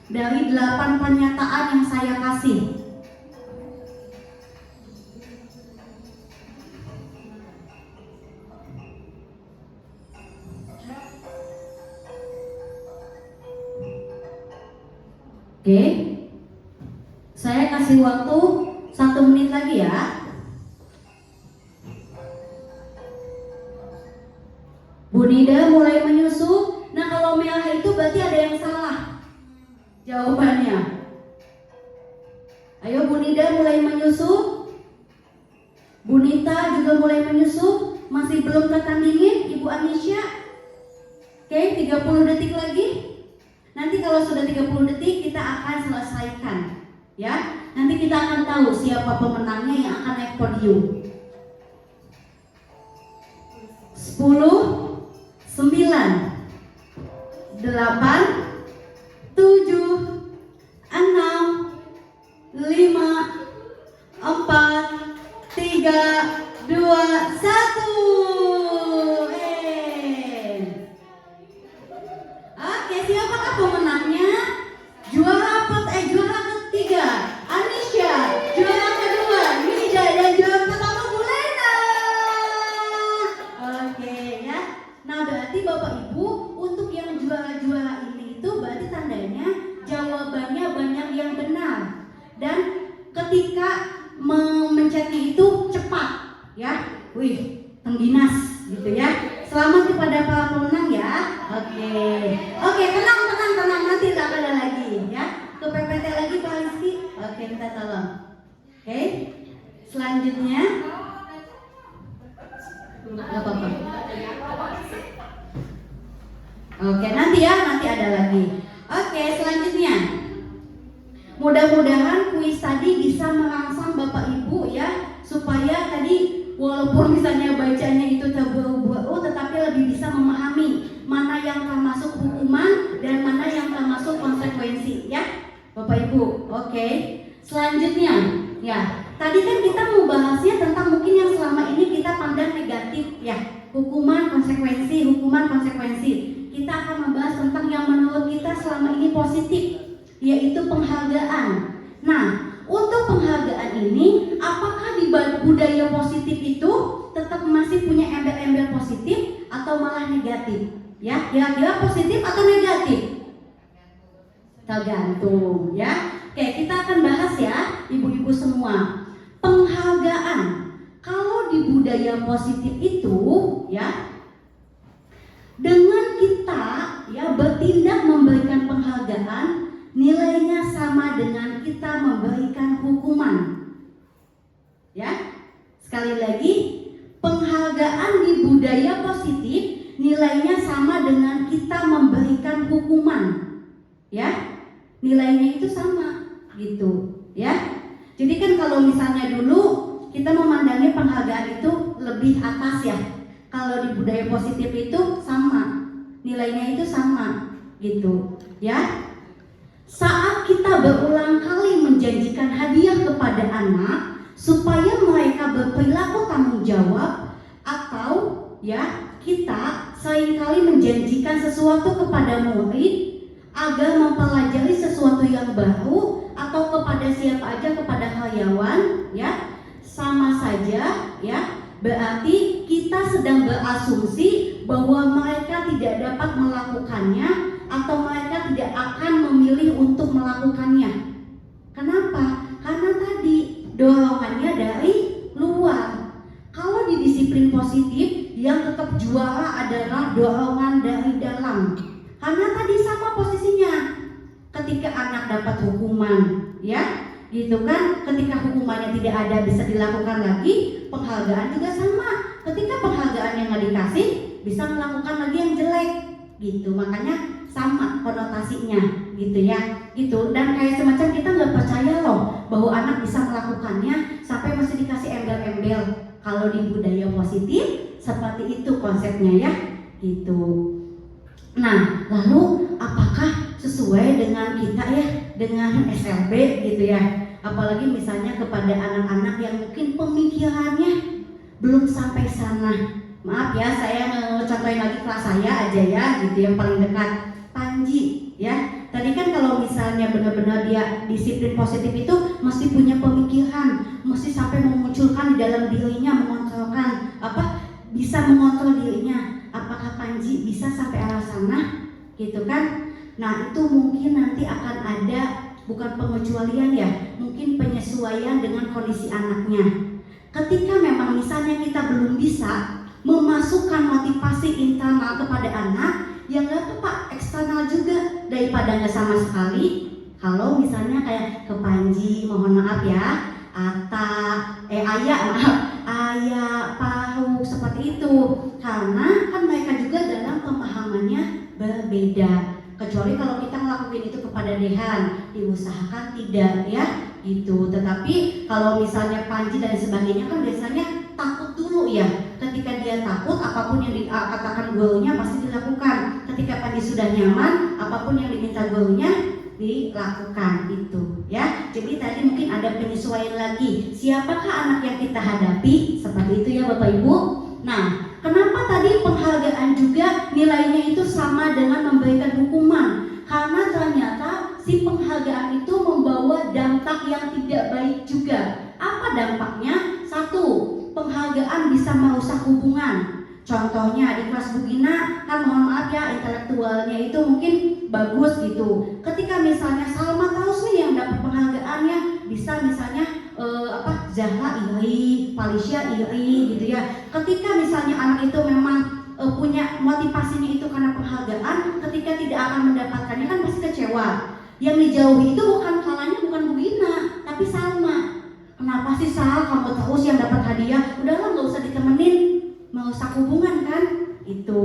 Speaker 2: Dari 8 pernyataan yang saya kasih. Oke, saya kasih waktu 1 menit lagi ya. Bu Nida mulai menyusul. Nah, kalau merah itu berarti ada yang salah jawabannya. Ayo Bu Nida mulai menyusul. Bu Nita juga mulai menyusul. Masih belum tertandingin Ibu Anisha. Oke, 30 detik lagi. Nanti kalau sudah 30 detik kita akan selesaikan ya. Nanti kita akan tahu siapa pemenangnya yang akan naik podium. 10, 9, 8, 7, 6, 5, 4, 3, 2, 1. Oke, siapakah pemenangnya? Juara ketiga Anisha, juara kedua Nida, dan juara pertama Bu Lena. Oke ya. Nah, berarti Bapak Ibu untuk yang juara-juara ini itu berarti tandanya jawabannya banyak yang benar. Dan ketika memencetnya itu cepat ya. Wih, tengginas gitu ya. Selamat kepada para pemenang ya. Oke, tenang. Nanti tak ada lagi ya. Ke PPT lagi Pak Rizky. Oke, kita tolong. Oke. Selanjutnya. Gak apa-apa. Oke, nanti ada lagi. Oke, selanjutnya. Mudah-mudahan kuis tadi bisa merangsang Bapak Ibu ya, supaya tadi walaupun misalnya bacanya itu terburu-buru, tetapi lebih bisa memahami mana yang termasuk hukuman dan mana yang termasuk konsekuensi ya Bapak Ibu. Oke. Selanjutnya ya, tadi kan kita mau bahasnya tentang mungkin yang selama ini kita pandang negatif ya, hukuman konsekuensi. Kita akan membahas tentang yang menurut kita selama ini positif, yaitu penghargaan. Nah, untuk penghargaan ini, apakah di budaya positif itu tetap masih punya embel-embel positif atau malah negatif? Ya, kira-kira positif atau negatif? Tergantung ya. Oke, kita akan bahas ya, ibu-ibu semua. Penghargaan. Kalau di budaya positif itu ya, dengan kita ya bertindak memberikan penghargaan, nilainya sama dengan kita memberikan hukuman. Ya. Sekali lagi, penghargaan di budaya positif nilainya sama dengan kita memberikan hukuman. Ya. Nilainya itu sama gitu, ya. Jadi kan kalau misalnya dulu kita memandangnya penghargaan itu lebih atas ya. Kalau di budaya positif itu sama, nilainya itu sama gitu, ya. Saat kita berulang kali menjanjikan hadiah kepada anak supaya mereka berperilaku tanggung jawab, atau ya kita seringkali menjanjikan sesuatu kepada murid agar mempelajari sesuatu yang baru atau kepada siapa aja, kepada karyawan, ya, sama saja ya, berarti kita sedang berasumsi bahwa mereka tidak dapat melakukannya atau mereka tidak akan memilih untuk melakukannya. Kenapa? Karena tadi dorongannya dari luar. Kalau di disiplin positif, yang tetap juara adalah dorongan dari dalam. Karena tadi sama posisinya. Ketika anak dapat hukuman, ya, gitu kan, ketika hukumannya tidak ada bisa dilakukan lagi, penghargaan juga sama. Ketika penghargaan yang nggak dikasih, bisa melakukan lagi yang jelek, gitu. Makanya sama konotasinya, gitu ya, gitu. Dan kayak semacam kita nggak percaya loh bahwa anak bisa melakukannya sampai masih dikasih embel-embel. Kalau di budaya positif seperti itu konsepnya ya, gitu. Nah, lalu apakah sesuai dengan kita ya, dengan SLB gitu ya? Apalagi misalnya kepada anak-anak yang mungkin pemikirannya belum sampai sana. Maaf ya, saya contohin lagi kelas saya aja ya, gitu, yang paling dekat, Panji ya. Tadi kan kalau misalnya benar-benar dia disiplin positif itu mesti punya pemikiran, mesti sampai memunculkan di dalam dirinya, mengontrolkan bisa mengontrol dirinya. Apakah Panji bisa sampai arah sana? Gitu kan? Nah, itu mungkin nanti akan ada, bukan pengecualian ya, mungkin penyesuaian dengan kondisi anaknya. Ketika memang misalnya kita belum bisa memasukkan motivasi internal kepada anak, ya nggak apa-apa, eksternal juga, daripada nggak sama sekali. Kalau misalnya kayak ke Panji, mohon maaf ya, Ayah, Pahu, seperti itu. Karena kan mereka juga dalam pemahamannya berbeda. Kecuali kalau kita ngelakuin itu kepada Dehan, diusahakan tidak ya, gitu. Tetapi kalau misalnya Panji dan sebagainya kan biasanya takut dulu ya. Ketika dia takut, apapun yang dikatakan gurunya pasti dilakukan. Ketika Panji sudah nyaman, apapun yang diminta gurunya dilakukan itu ya. Jadi tadi mungkin ada penyesuaian lagi. Siapakah anak yang kita hadapi? Seperti itu ya Bapak Ibu. Nah, kenapa tadi penghargaan juga nilainya itu sama dengan memberikan hukuman? Karena ternyata si penghargaan itu membawa dampak yang tidak baik juga. Apa dampaknya? Satu, penghargaan bisa merusak hubungan. Contohnya di kelas Bu Gina kan, mohon maaf ya, intelektualnya itu mungkin bagus gitu. Ketika misalnya Salma terus nih yang dapat penghargaannya, bisa misalnya Zahra iri, Falicia iri gitu ya. Ketika misalnya anak itu memang punya motivasinya itu karena penghargaan, ketika tidak akan mendapatkannya kan pasti kecewa. Yang dijauhi itu bukan bukan Bu Gina, tapi Salma. Kenapa sih Sal, kamu terus yang dapat hadiah? Udahlah, nggak usah ditemenin, merusak hubungan kan? Itu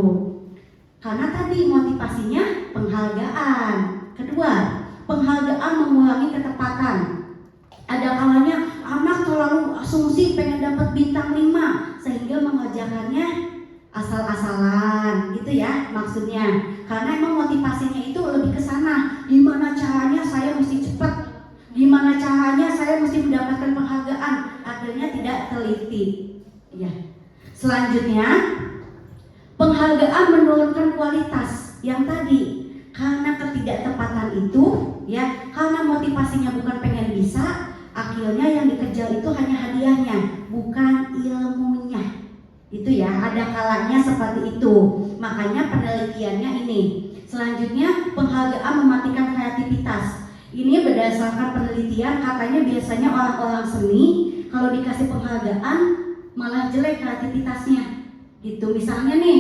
Speaker 2: karena tadi motivasinya penghargaan. Kedua, penghargaan mengurangi ketepatan. Ada kalanya anak terlalu asumsi pengen dapat bintang 5 sehingga mengerjakannya asal-asalan gitu ya maksudnya. Karena emang motivasinya itu lebih ke sana. Gimana caranya saya mesti cepat? Gimana caranya saya mesti mendapatkan penghargaan? Akhirnya tidak teliti. Ya. Selanjutnya, penghargaan menurunkan kualitas yang tadi. Karena ketidaktepatan itu ya, karena motivasinya bukan pengen bisa, akhirnya yang dikejar itu hanya hadiahnya, bukan ilmunya. Itu ya, ada kalanya seperti itu. Makanya penelitiannya ini. Selanjutnya, penghargaan mematikan kreativitas. Ini berdasarkan penelitian, katanya biasanya orang-orang seni kalau dikasih penghargaan malah jelek kreativitasnya gitu. Misalnya nih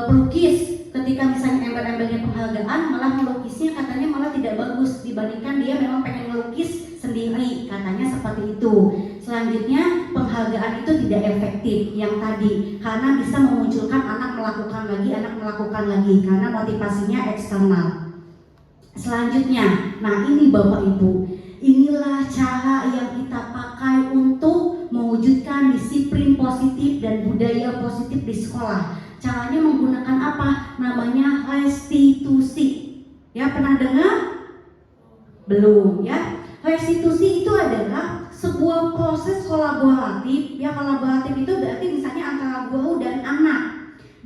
Speaker 2: pelukis, ketika misalnya embel-embelnya penghargaan, malah melukisnya katanya malah tidak bagus dibandingkan dia memang pengen melukis sendiri, katanya seperti itu. Selanjutnya, penghargaan itu tidak efektif yang tadi, karena bisa memunculkan anak melakukan lagi karena motivasinya eksternal. Selanjutnya, nah ini Bapak Ibu, inilah cara yang kita pakai untuk mewujudkan disiplin positif dan budaya positif di sekolah. Caranya menggunakan apa? Namanya restitusi. Ya, pernah dengar? Belum ya? Restitusi itu adalah sebuah proses kolaboratif. Ya, kolaboratif itu berarti misalnya antara guru dan anak,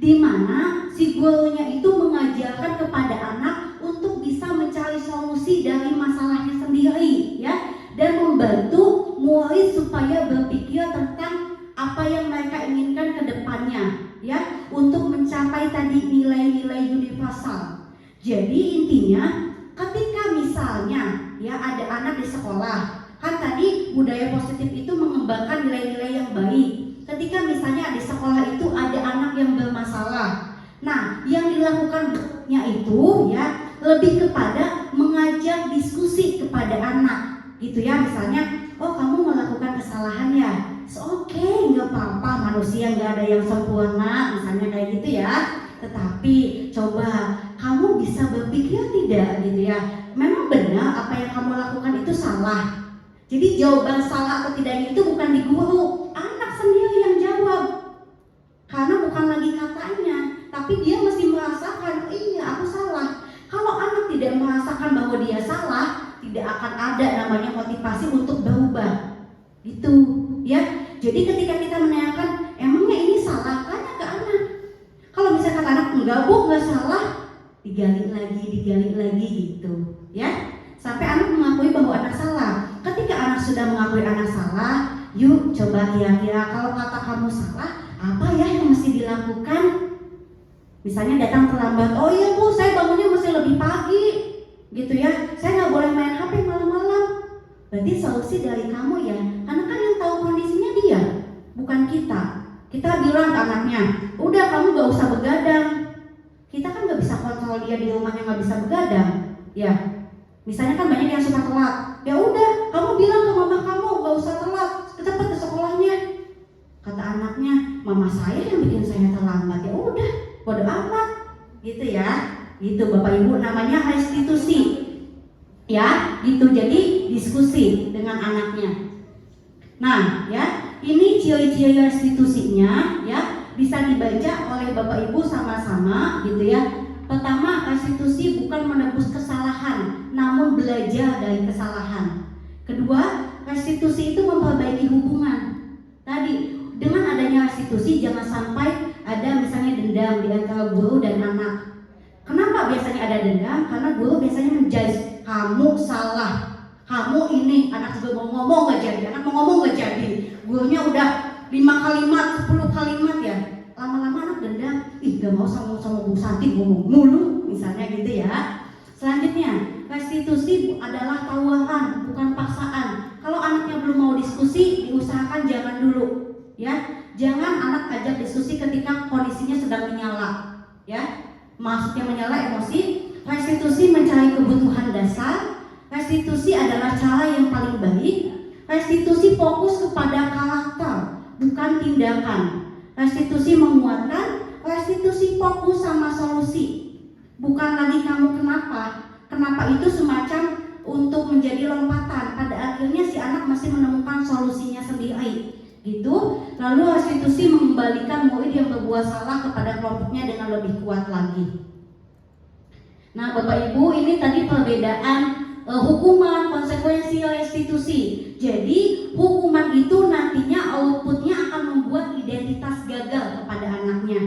Speaker 2: di mana si gurunya itu mengajarkan kepada anak untuk bisa mencari solusi dari masalahnya sendiri, ya, dan membantu murid supaya berpikir tentang apa yang mereka inginkan ke depannya, ya, untuk mencapai tadi nilai-nilai universal. Jadi intinya, ketika misalnya ya ada anak di sekolah, kan tadi budaya positif itu mengembangkan nilai-nilai yang baik. Ketika misalnya di sekolah itu ada anak yang bermasalah, nah yang dilakukannya itu ya lebih kepada mengajak diskusi kepada anak, gitu ya. Misalnya, oh kamu melakukan kesalahan ya, oke, nggak apa-apa, manusia nggak ada yang sempurna, misalnya kayak gitu ya. Tetapi coba kamu bisa berpikir tidak, gitu ya. Memang benar apa yang kamu lakukan itu salah. Jadi jawaban salah atau tidaknya itu bukan di guru, anak sendiri yang jawab. Karena bukan lagi katanya, tapi dia mesti merasakan, iya aku salah. Kalau anak tidak merasakan bahwa dia salah, tidak akan ada namanya motivasi untuk berubah. Gitu, ya. Jadi ketika kita menanyakan, emangnya ini salah? Tanya ke anak. Kalau misalkan anak enggak, Bu, enggak salah, digali lagi gitu, ya. Sampai anak mengakui bahwa anak salah. Ketika anak sudah mengakui anak salah, yuk coba kira-kira kalau kata kamu salah, apa ya yang mesti dilakukan? Misalnya datang terlambat, oh iya Bu, saya bangunnya mesti lebih pagi, gitu ya. Saya nggak boleh main HP malam-malam. Berarti solusi dari kamu ya, karena kan yang tahu kondisinya dia, bukan kita. Kita bilang ke anaknya, udah kamu nggak usah begadang. Kita kan nggak bisa kontrol dia di rumahnya nggak bisa begadang, ya. Misalnya kan banyak yang suka telat, ya udah kamu bilang ke mama kamu nggak usah telat, cepat ke sekolahnya. Kata anaknya, mama saya yang bikin saya terlambat, ya udah, bodo amat, gitu ya. Gitu Bapak Ibu, namanya restitusi, ya, gitu. Jadi diskusi dengan anaknya. Nah, ya, ini ciri-ciri restitusinya, ya, bisa dibaca oleh Bapak Ibu sama-sama, gitu ya. Pertama, restitusi bukan menebus kesalahan, namun belajar dari kesalahan. Kedua, restitusi itu memperbaiki hubungan. Tadi, dengan adanya restitusi jangan sampai ada misalnya dendam di antara guru dan anak. Kenapa biasanya ada dendam? Karena guru biasanya menjudge, kamu salah, kamu ini, anak juga mau ngomong gak jadi, anak mau ngomong gak jadi. Gurunya udah 5 kalimat, 10 kalimat ya. Lama-lama anak dendam, ih gak mau sama Bu Santi ngomong mulu, misalnya gitu ya. Selanjutnya, restitusi adalah tawaran, bukan paksaan. Kalau anaknya belum mau diskusi, diusahakan jangan dulu, ya. Jangan anak ajak diskusi ketika kondisinya sedang menyala, ya. Maksudnya menyala emosi. Restitusi mencari kebutuhan dasar. Restitusi adalah cara yang paling baik. Restitusi fokus kepada karakter, bukan tindakan. Restitusi menguatkan, restitusi fokus sama solusi. Bukan lagi kamu kenapa. Kenapa itu semacam untuk menjadi lompatan. Pada akhirnya si anak masih menemukan solusinya sendiri. Gitu. Lalu restitusi mengembalikan murid yang berbuat salah kepada kelompoknya dengan lebih kuat lagi. Nah, Bapak Ibu, ini tadi perbedaan hukuman, konsekuensi, restitusi. Jadi hukuman itu nantinya outputnya akan membuat identitas gagal kepada anaknya,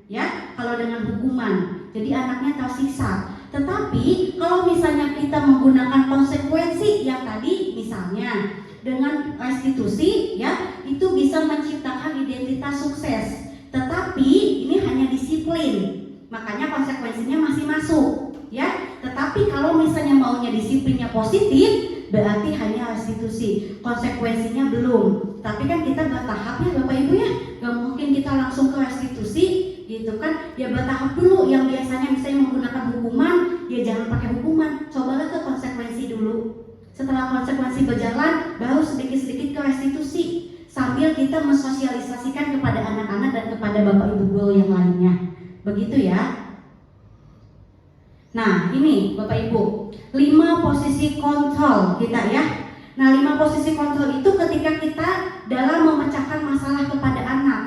Speaker 2: ya. Kalau dengan hukuman, jadi anaknya tersiksa. Tetapi kalau misalnya kita menggunakan konsekuensi yang tadi, misalnya dengan restitusi, ya, itu bisa menciptakan identitas sukses. Tetapi ini hanya disiplin, makanya konsekuensinya masih masuk. ya. Tetapi kalau misalnya maunya disiplinnya positif, berarti hanya restitusi, konsekuensinya belum. Tapi kan kita bertahap ya Bapak Ibu ya, gak mungkin kita langsung ke restitusi gitu kan. Ya bertahap dulu, yang biasanya misalnya menggunakan hukuman, ya jangan pakai hukuman, cobalah ke konsekuensi dulu. Setelah konsekuensi berjalan, baru sedikit-sedikit ke restitusi, sambil kita mensosialisasikan kepada anak-anak dan kepada Bapak Ibu guru yang lainnya. Begitu ya. Nah ini Bapak Ibu, 5 posisi kontrol kita ya. Nah 5 posisi kontrol itu ketika kita dalam memecahkan masalah kepada anak,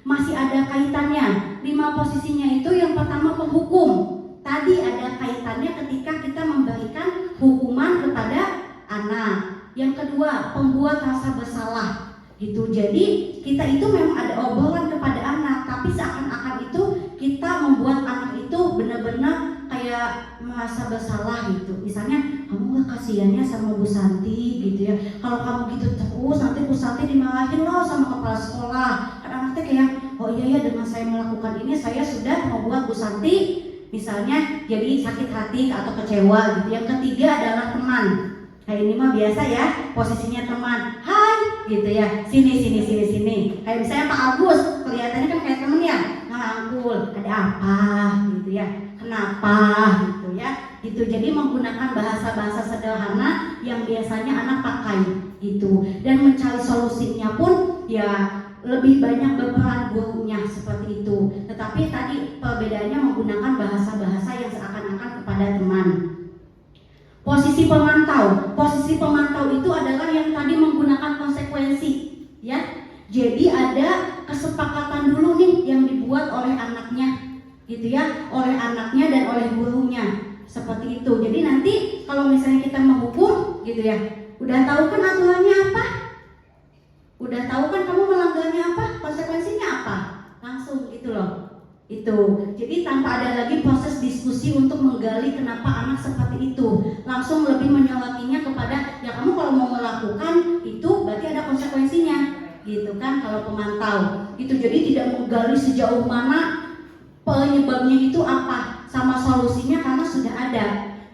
Speaker 2: masih ada kaitannya. 5 posisinya itu yang pertama penghukum. Tadi ada kaitannya ketika kita memberikan hukuman kepada anak. Yang kedua pembuat rasa bersalah gitu. Jadi kita itu memang ada obrolan kepada anak, tapi seakan-akan itu kita membuat anak itu benar-benar kayak merasa bersalah gitu. Misalnya kamu gak kasihannya sama Bu Santi gitu ya, kalau kamu gitu terus nanti Bu Santi dimarahin loh sama kepala sekolah. Kan anaknya kayak oh iya ya, dengan saya melakukan ini saya sudah membuat Bu Santi misalnya jadi sakit hati atau kecewa gitu. Yang ketiga adalah teman. Kayak ini mah biasa ya, posisinya teman. Hai gitu ya, sini. Kayak misalnya Pak Agus, kelihatannya kan kayak temen ya, ngerangkul, ada apa gitu ya, kenapa gitu ya. Gitu. Jadi menggunakan bahasa-bahasa sederhana yang biasanya anak pakai gitu. Dan mencari solusinya pun ya lebih banyak berperan gurunya seperti itu. Tetapi tadi perbedaannya menggunakan bahasa-bahasa yang seakan-akan kepada teman. Posisi pemantau itu adalah yang tadi menggunakan konsekuensi ya. Jadi ada kesepakatan dulu nih yang dibuat oleh anaknya gitu ya, oleh anaknya dan oleh gurunya seperti itu. Jadi nanti kalau misalnya kita menghukum gitu ya, udah tahu kan aturannya apa, udah tahu kan kamu melanggarnya apa, konsekuensinya apa, langsung gitu loh. Itu. Jadi tanpa ada lagi proses diskusi untuk menggali kenapa anak seperti itu, langsung lebih menyolotinya kepada ya kamu kalau mau melakukan itu berarti ada konsekuensinya gitu kan kalau pemantau itu. Jadi tidak menggali sejauh mana penyebabnya itu apa sama solusinya karena sudah ada.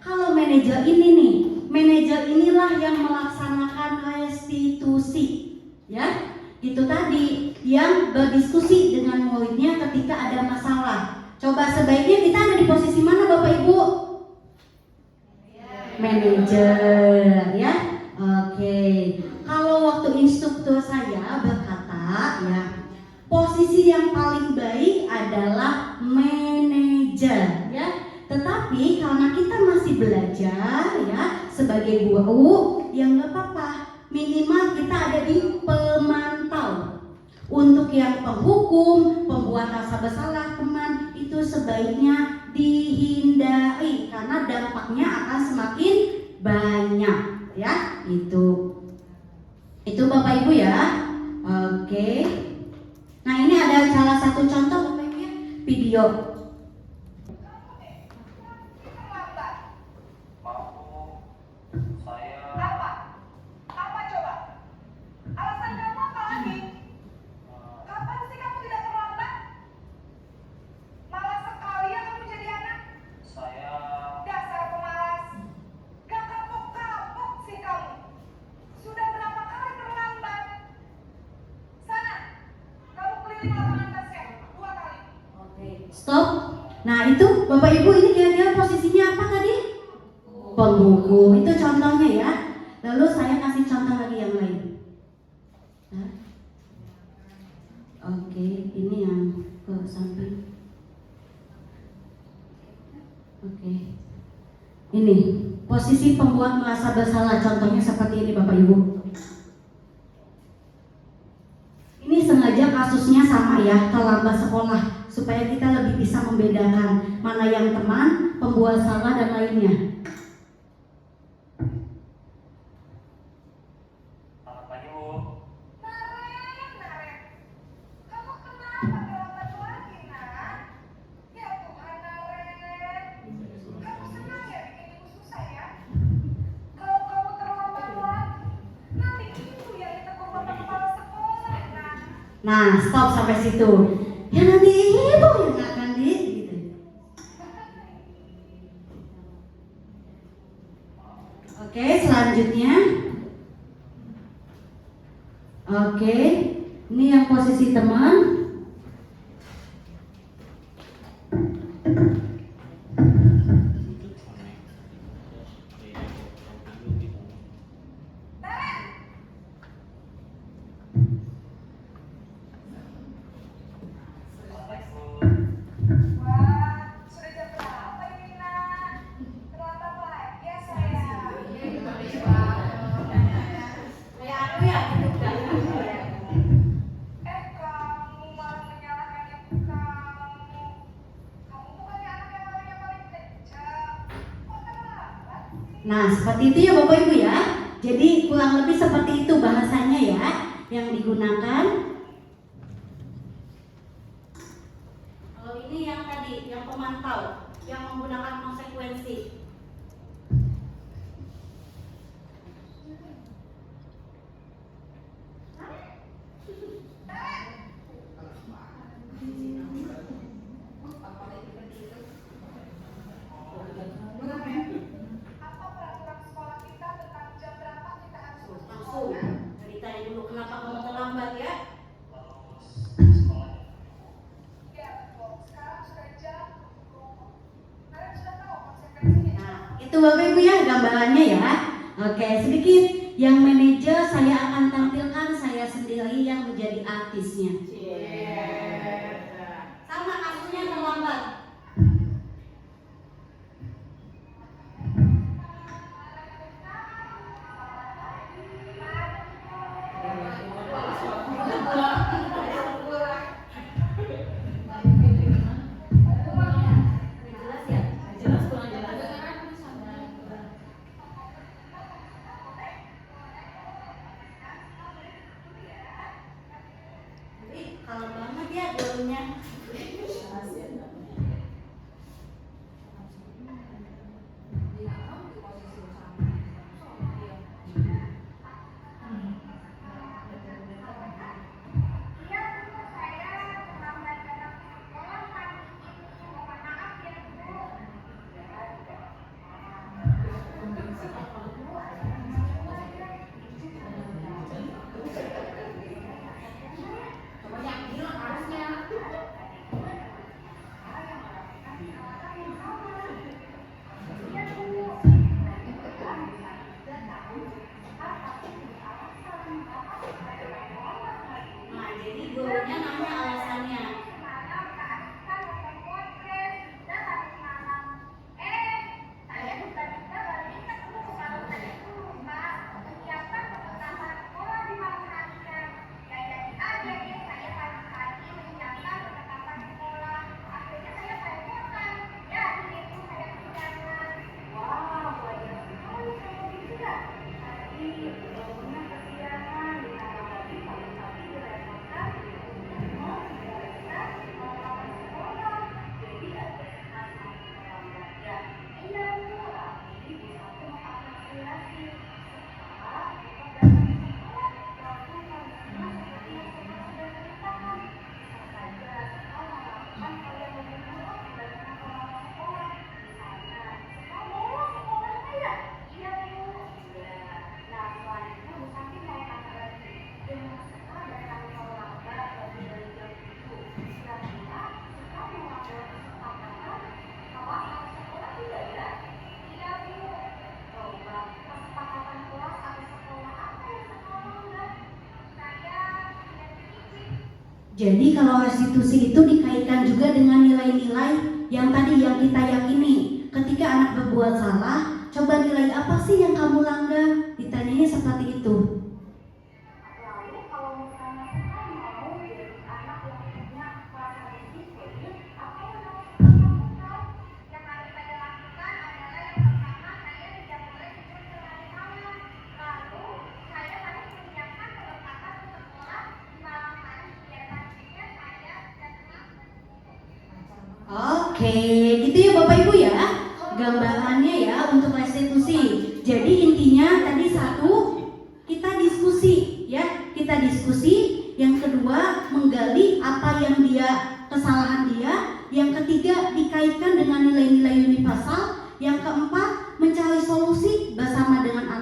Speaker 2: Kalau manajer ini nih, manajer inilah yang melaksanakan restitusi ya. Itu tadi yang berdiskusi dengan muridnya ketika ada masalah. Coba sebaiknya kita ada di posisi mana Bapak Ibu? Manajer ya. Oke. Kalau waktu instruktur saya berkata ya, posisi yang paling baik adalah manajer ya. Tetapi karena kita masih belajar ya sebagai guru, ya nggak apa-apa. Minimal kita ada di pemantau. Untuk yang penghukum, pembuat rasa bersalah teman, itu sebaiknya dihindari karena dampaknya akan semakin banyak ya. Itu Bapak Ibu ya. Oke. Nah ini ada salah satu contoh Bapak Ibu ya, video. Stop. Nah itu Bapak Ibu ini kira-kira posisinya apa tadi? Penghukum. Itu contohnya ya. Lalu saya kasih contoh lagi yang lain. Oke, ini yang ke samping. Oke. Ini posisi pembuat merasa bersalah. Contohnya seperti ini Bapak Ibu. Ini sengaja kasusnya sama ya, terlambat sekolah, supaya kita lebih bisa membedakan mana yang teman, pembuat salah dan lainnya.
Speaker 8: Selamat pagi Bu.
Speaker 5: Naren, kamu kenapa terlambat lagi nak? Ya Tuhan Naren, kamu senang ya bikin ibu susah ya? Kalau kamu terlambat lagi, nanti ibu yang ditegur bapak kepala sekolah nak.
Speaker 2: Nah, stop sampai situ. Ya nanti ibu yang akan gitu. Oke, selanjutnya. Oke, ini yang posisi teman.
Speaker 5: Wah, sudah jam berapa ini, Nak? Terlambat lagi ya saya.
Speaker 2: Kayak aku ya, gitu kan.
Speaker 5: Kamu malah menyalahkan ibu kamu. Kamu bukannya anak yang paling kejam. Kok terlambat sih?
Speaker 2: Nah, seperti itu ya Bapak Ibu ya. Jadi kurang lebih seperti itu bahasanya ya yang digunakan. Kalau ini yang tadi, yang pemantau, yang menggunakan konsekuensi.
Speaker 5: Apa peraturan sekolah kita tentang jam berapa kita harus masuk
Speaker 2: Langsung
Speaker 5: sekolah?
Speaker 2: ditanya dulu kenapa kamu terlambat ya.
Speaker 5: Ya, betul. Sekarang sudah jam 10. Kalian sudah tahu konsekuensinya.
Speaker 2: Nah, itu Bapak Ibu ya gambarannya ya. Oke, sedikit yang manajer saya akan tampilkan saya sendiri yang menjadi artisnya. Sama kasusnya terlambat. Jelas ya?
Speaker 3: Jelas kurang jelas.
Speaker 2: Tapi kalau banget ya gaulnya.
Speaker 5: Iya, Bu, saya terlambat datang ke sekolah pagi ini. Mohon maaf ya, Bu.
Speaker 2: Nah, jadi gurunya nanya alasannya.
Speaker 5: Saya keasikan nonton podcast dan tadi malam. Saya tiba-tiba baru ingat Bu kalau saya itu lupa menyiapkan perlengkapan sekolah di malam harinya. Ya jadi aja deh saya pagi-pagi menyiapkan perlengkapan sekolah. Akhirnya saya perepotan. Jadi itu saya kehilangan. Wah, wajar sekali kalau gitu ya. Tadi bangunnya kesiangan, ditambah lagi pagi-pagi direpotkan.
Speaker 2: Jadi kalau restitusi itu dikaitkan juga dengan nilai-nilai yang tadi yang kita yakini. Ketika anak berbuat salah, coba nilai apa sih yang kamu langgar? Ditanyanya seperti itu.
Speaker 5: Lalu kalau misalnya kita mau jadi anak yang punya rasa disiplin, apa yang harus kita lakukan? Yang harus saya lakukan adalah yang pertama, saya tidak boleh tidur terlalu malam. Lalu saya harus menyiapkan perlengkapan untuk sekolah di malam hari biar paginya saya tidak terlambat.
Speaker 2: Oke, gitu ya Bapak Ibu ya. Gambarannya ya untuk restitusi. Jadi intinya tadi satu, kita diskusi ya, kita diskusi. Yang kedua, menggali apa yang kesalahan dia. Yang ketiga, dikaitkan dengan nilai-nilai universal. Yang keempat, mencari solusi bersama dengan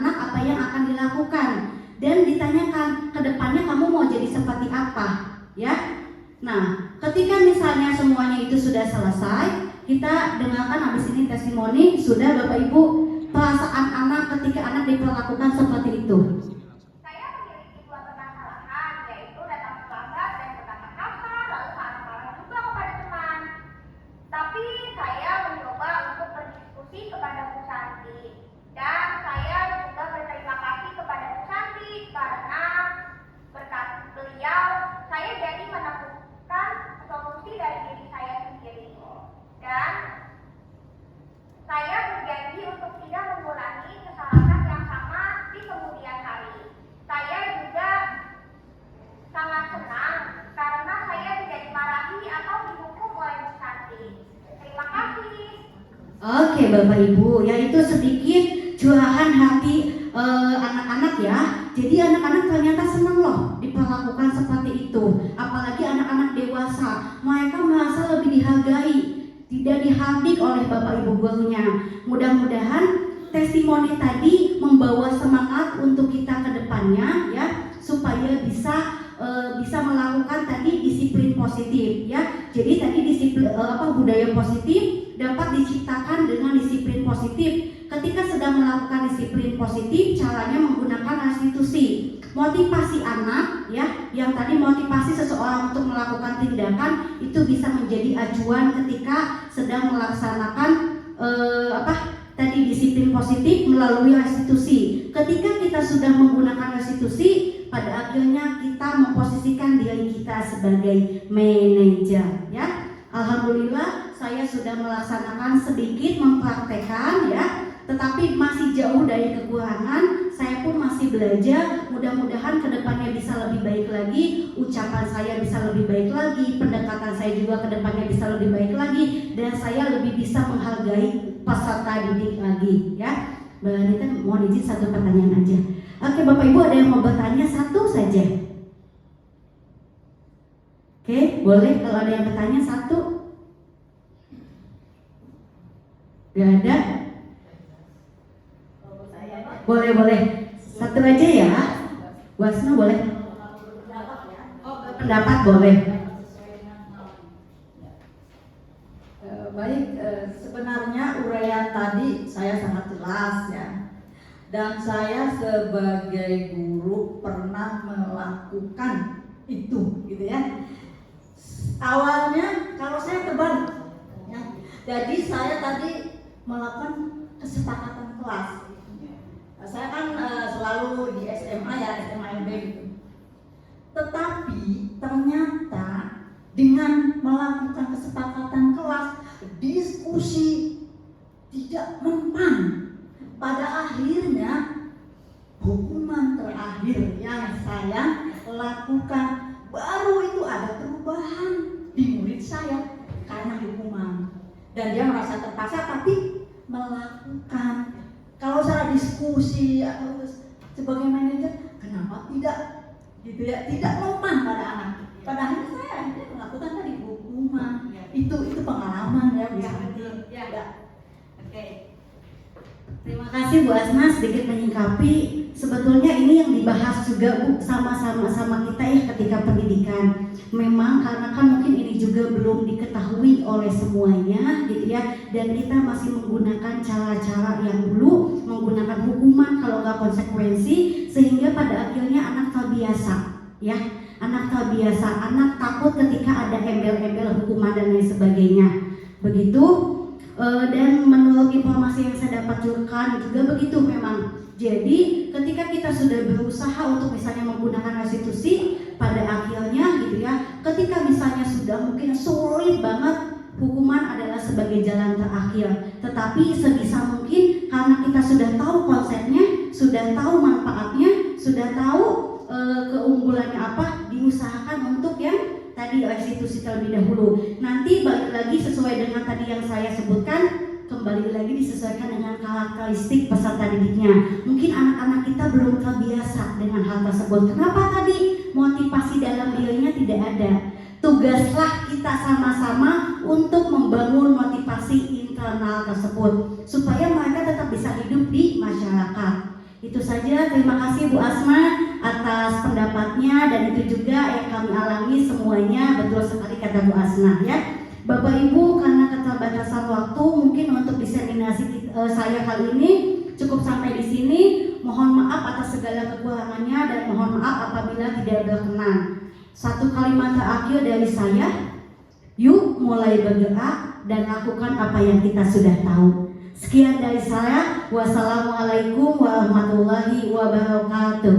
Speaker 2: ketika misalnya semuanya itu sudah selesai, kita dengarkan habis ini testimoni, sudah Bapak Ibu, perasaan anak ketika anak diperlakukan seperti itu.
Speaker 5: Saya memiliki dua permasalahan, yaitu datang terlambat dan berkata kasar, lalu marah-marah juga kepada teman. Tapi saya mencoba untuk berdiskusi kepada Bu Santi, dan saya juga berterima kasih kepada Bu Santi karena berkat beliau saya jadi menemukan solusi dari diri saya sendiri. Dan saya berjanji untuk tidak mengulangi kesalahan yang sama di kemudian hari. Saya juga sangat senang karena saya tidak dimarahi atau dihukum oleh Bu Santi. Terima kasih.
Speaker 2: Oke Bapak Ibu, ya itu sedikit curahan hati anak-anak ya. Jadi anak-anak ternyata senang loh diperlakukan seperti itu. Apalagi anak-anak dewasa, mereka merasa lebih dihargai, tidak dihardik oleh Bapak Ibu gurunya. Mudah-mudahan testimoni tadi membawa semangat untuk kita ke depannya ya, supaya bisa melakukan tadi disiplin positif ya. Jadi tadi disiplin budaya positif dapat diciptakan dengan disiplin positif. Ketika sedang melakukan disiplin positif, caranya menggunakan restitusi. Motivasi anak ya, yang tadi motivasi seseorang untuk melakukan tindakan itu bisa menjadi acuan ketika sedang melaksanakan tadi disiplin positif melalui restitusi. Ketika kita sudah menggunakan restitusi, pada akhirnya kita memposisikan diri kita sebagai manajer ya. Alhamdulillah saya sudah melaksanakan sedikit mempraktekkan ya, tetapi masih jauh dari kekurangan. Saya pun masih belajar. Mudah-mudahan kedepannya bisa lebih baik lagi, ucapan saya bisa lebih baik lagi, pendekatan saya juga kedepannya bisa lebih baik lagi, dan saya lebih bisa menghargai peserta didik lagi ya. Mbak Anita mohon izin satu pertanyaan aja. Oke Bapak Ibu, ada yang mau bertanya? Satu saja. Oke, boleh kalau ada yang bertanya satu. Gak ada? Boleh. Satu aja ya. Wasna boleh? Pendapat boleh.
Speaker 8: Baik, sebenarnya uraian tadi saya sangat jelas ya. Dan saya sebagai guru pernah melakukan itu gitu ya. Awalnya kalau saya terbalik ya. Jadi saya tadi melakukan kesepakatan kelas. Saya kan selalu di SMA ya, SMA MB gitu. Tetapi ternyata dengan melakukan kesepakatan kelas, diskusi tidak mempan. Pada akhirnya hukuman terakhir yang saya lakukan, baru itu ada perubahan di murid saya karena hukuman. Dan dia merasa terpaksa tapi melakukan. Kalau saya diskusi atau sebagai manajer, kenapa tidak gitu ya, tidak mempan pada anak. Pada akhirnya saya akhirnya melakukan tadi hukuman. Itu pengalaman ya bisa ya.
Speaker 2: Oke. Terima kasih Bu Asma sedikit menyingkapi. Sebetulnya ini yang dibahas juga Bu sama kita ya ketika pendidikan. Memang karena kan mungkin ini juga belum diketahui oleh semuanya gitu ya, dan kita masih menggunakan cara-cara yang dulu, menggunakan hukuman kalau nggak konsekuensi, sehingga pada akhirnya anak terbiasa ya. Anak terbiasa, anak takut ketika ada embel-embel hukuman dan lain sebagainya. Begitu. Dan menurut informasi yang saya dapatkan juga begitu memang. Jadi ketika kita sudah berusaha untuk misalnya menggunakan restitusi, pada akhirnya gitu ya, ketika misalnya sudah mungkin sulit banget, hukuman adalah sebagai jalan terakhir. Tetapi sebisa mungkin karena kita sudah tahu konsepnya, sudah tahu manfaatnya, sudah tahu keunggulannya apa, diusahakan untuk yang tadi restitusi terlebih dahulu. Nanti balik lagi sesuai dengan tadi yang saya sebutkan, kembali lagi disesuaikan dengan karakteristik peserta didiknya. Mungkin anak-anak kita belum terbiasa dengan hal tersebut. Kenapa tadi motivasi dalam dirinya tidak ada? Tugaslah kita sama-sama untuk membangun motivasi internal tersebut supaya mereka tetap bisa hidup di masyarakat. Itu saja. Terima kasih Bu Asma atas pendapatnya, dan itu juga yang kami alami semuanya. Betul sekali kata Bu Asna ya. Bapak Ibu, karena keterbatasan waktu, mungkin untuk diseminasi saya kali ini cukup sampai di sini. Mohon maaf atas segala kekurangannya dan mohon maaf apabila tidak berkenan. Satu kalimat terakhir dari saya, yuk mulai bergerak dan lakukan apa yang kita sudah tahu. Sekian dari saya. Wassalamualaikum warahmatullahi wabarakatuh.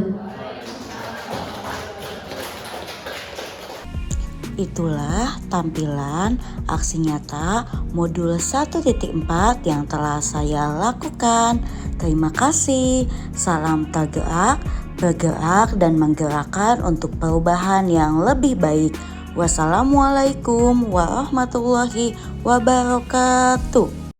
Speaker 1: Itulah tampilan aksi nyata modul 1.4 yang telah saya lakukan. Terima kasih. Salam tergerak, bergerak dan menggerakkan untuk perubahan yang lebih baik. Wassalamualaikum warahmatullahi wabarakatuh.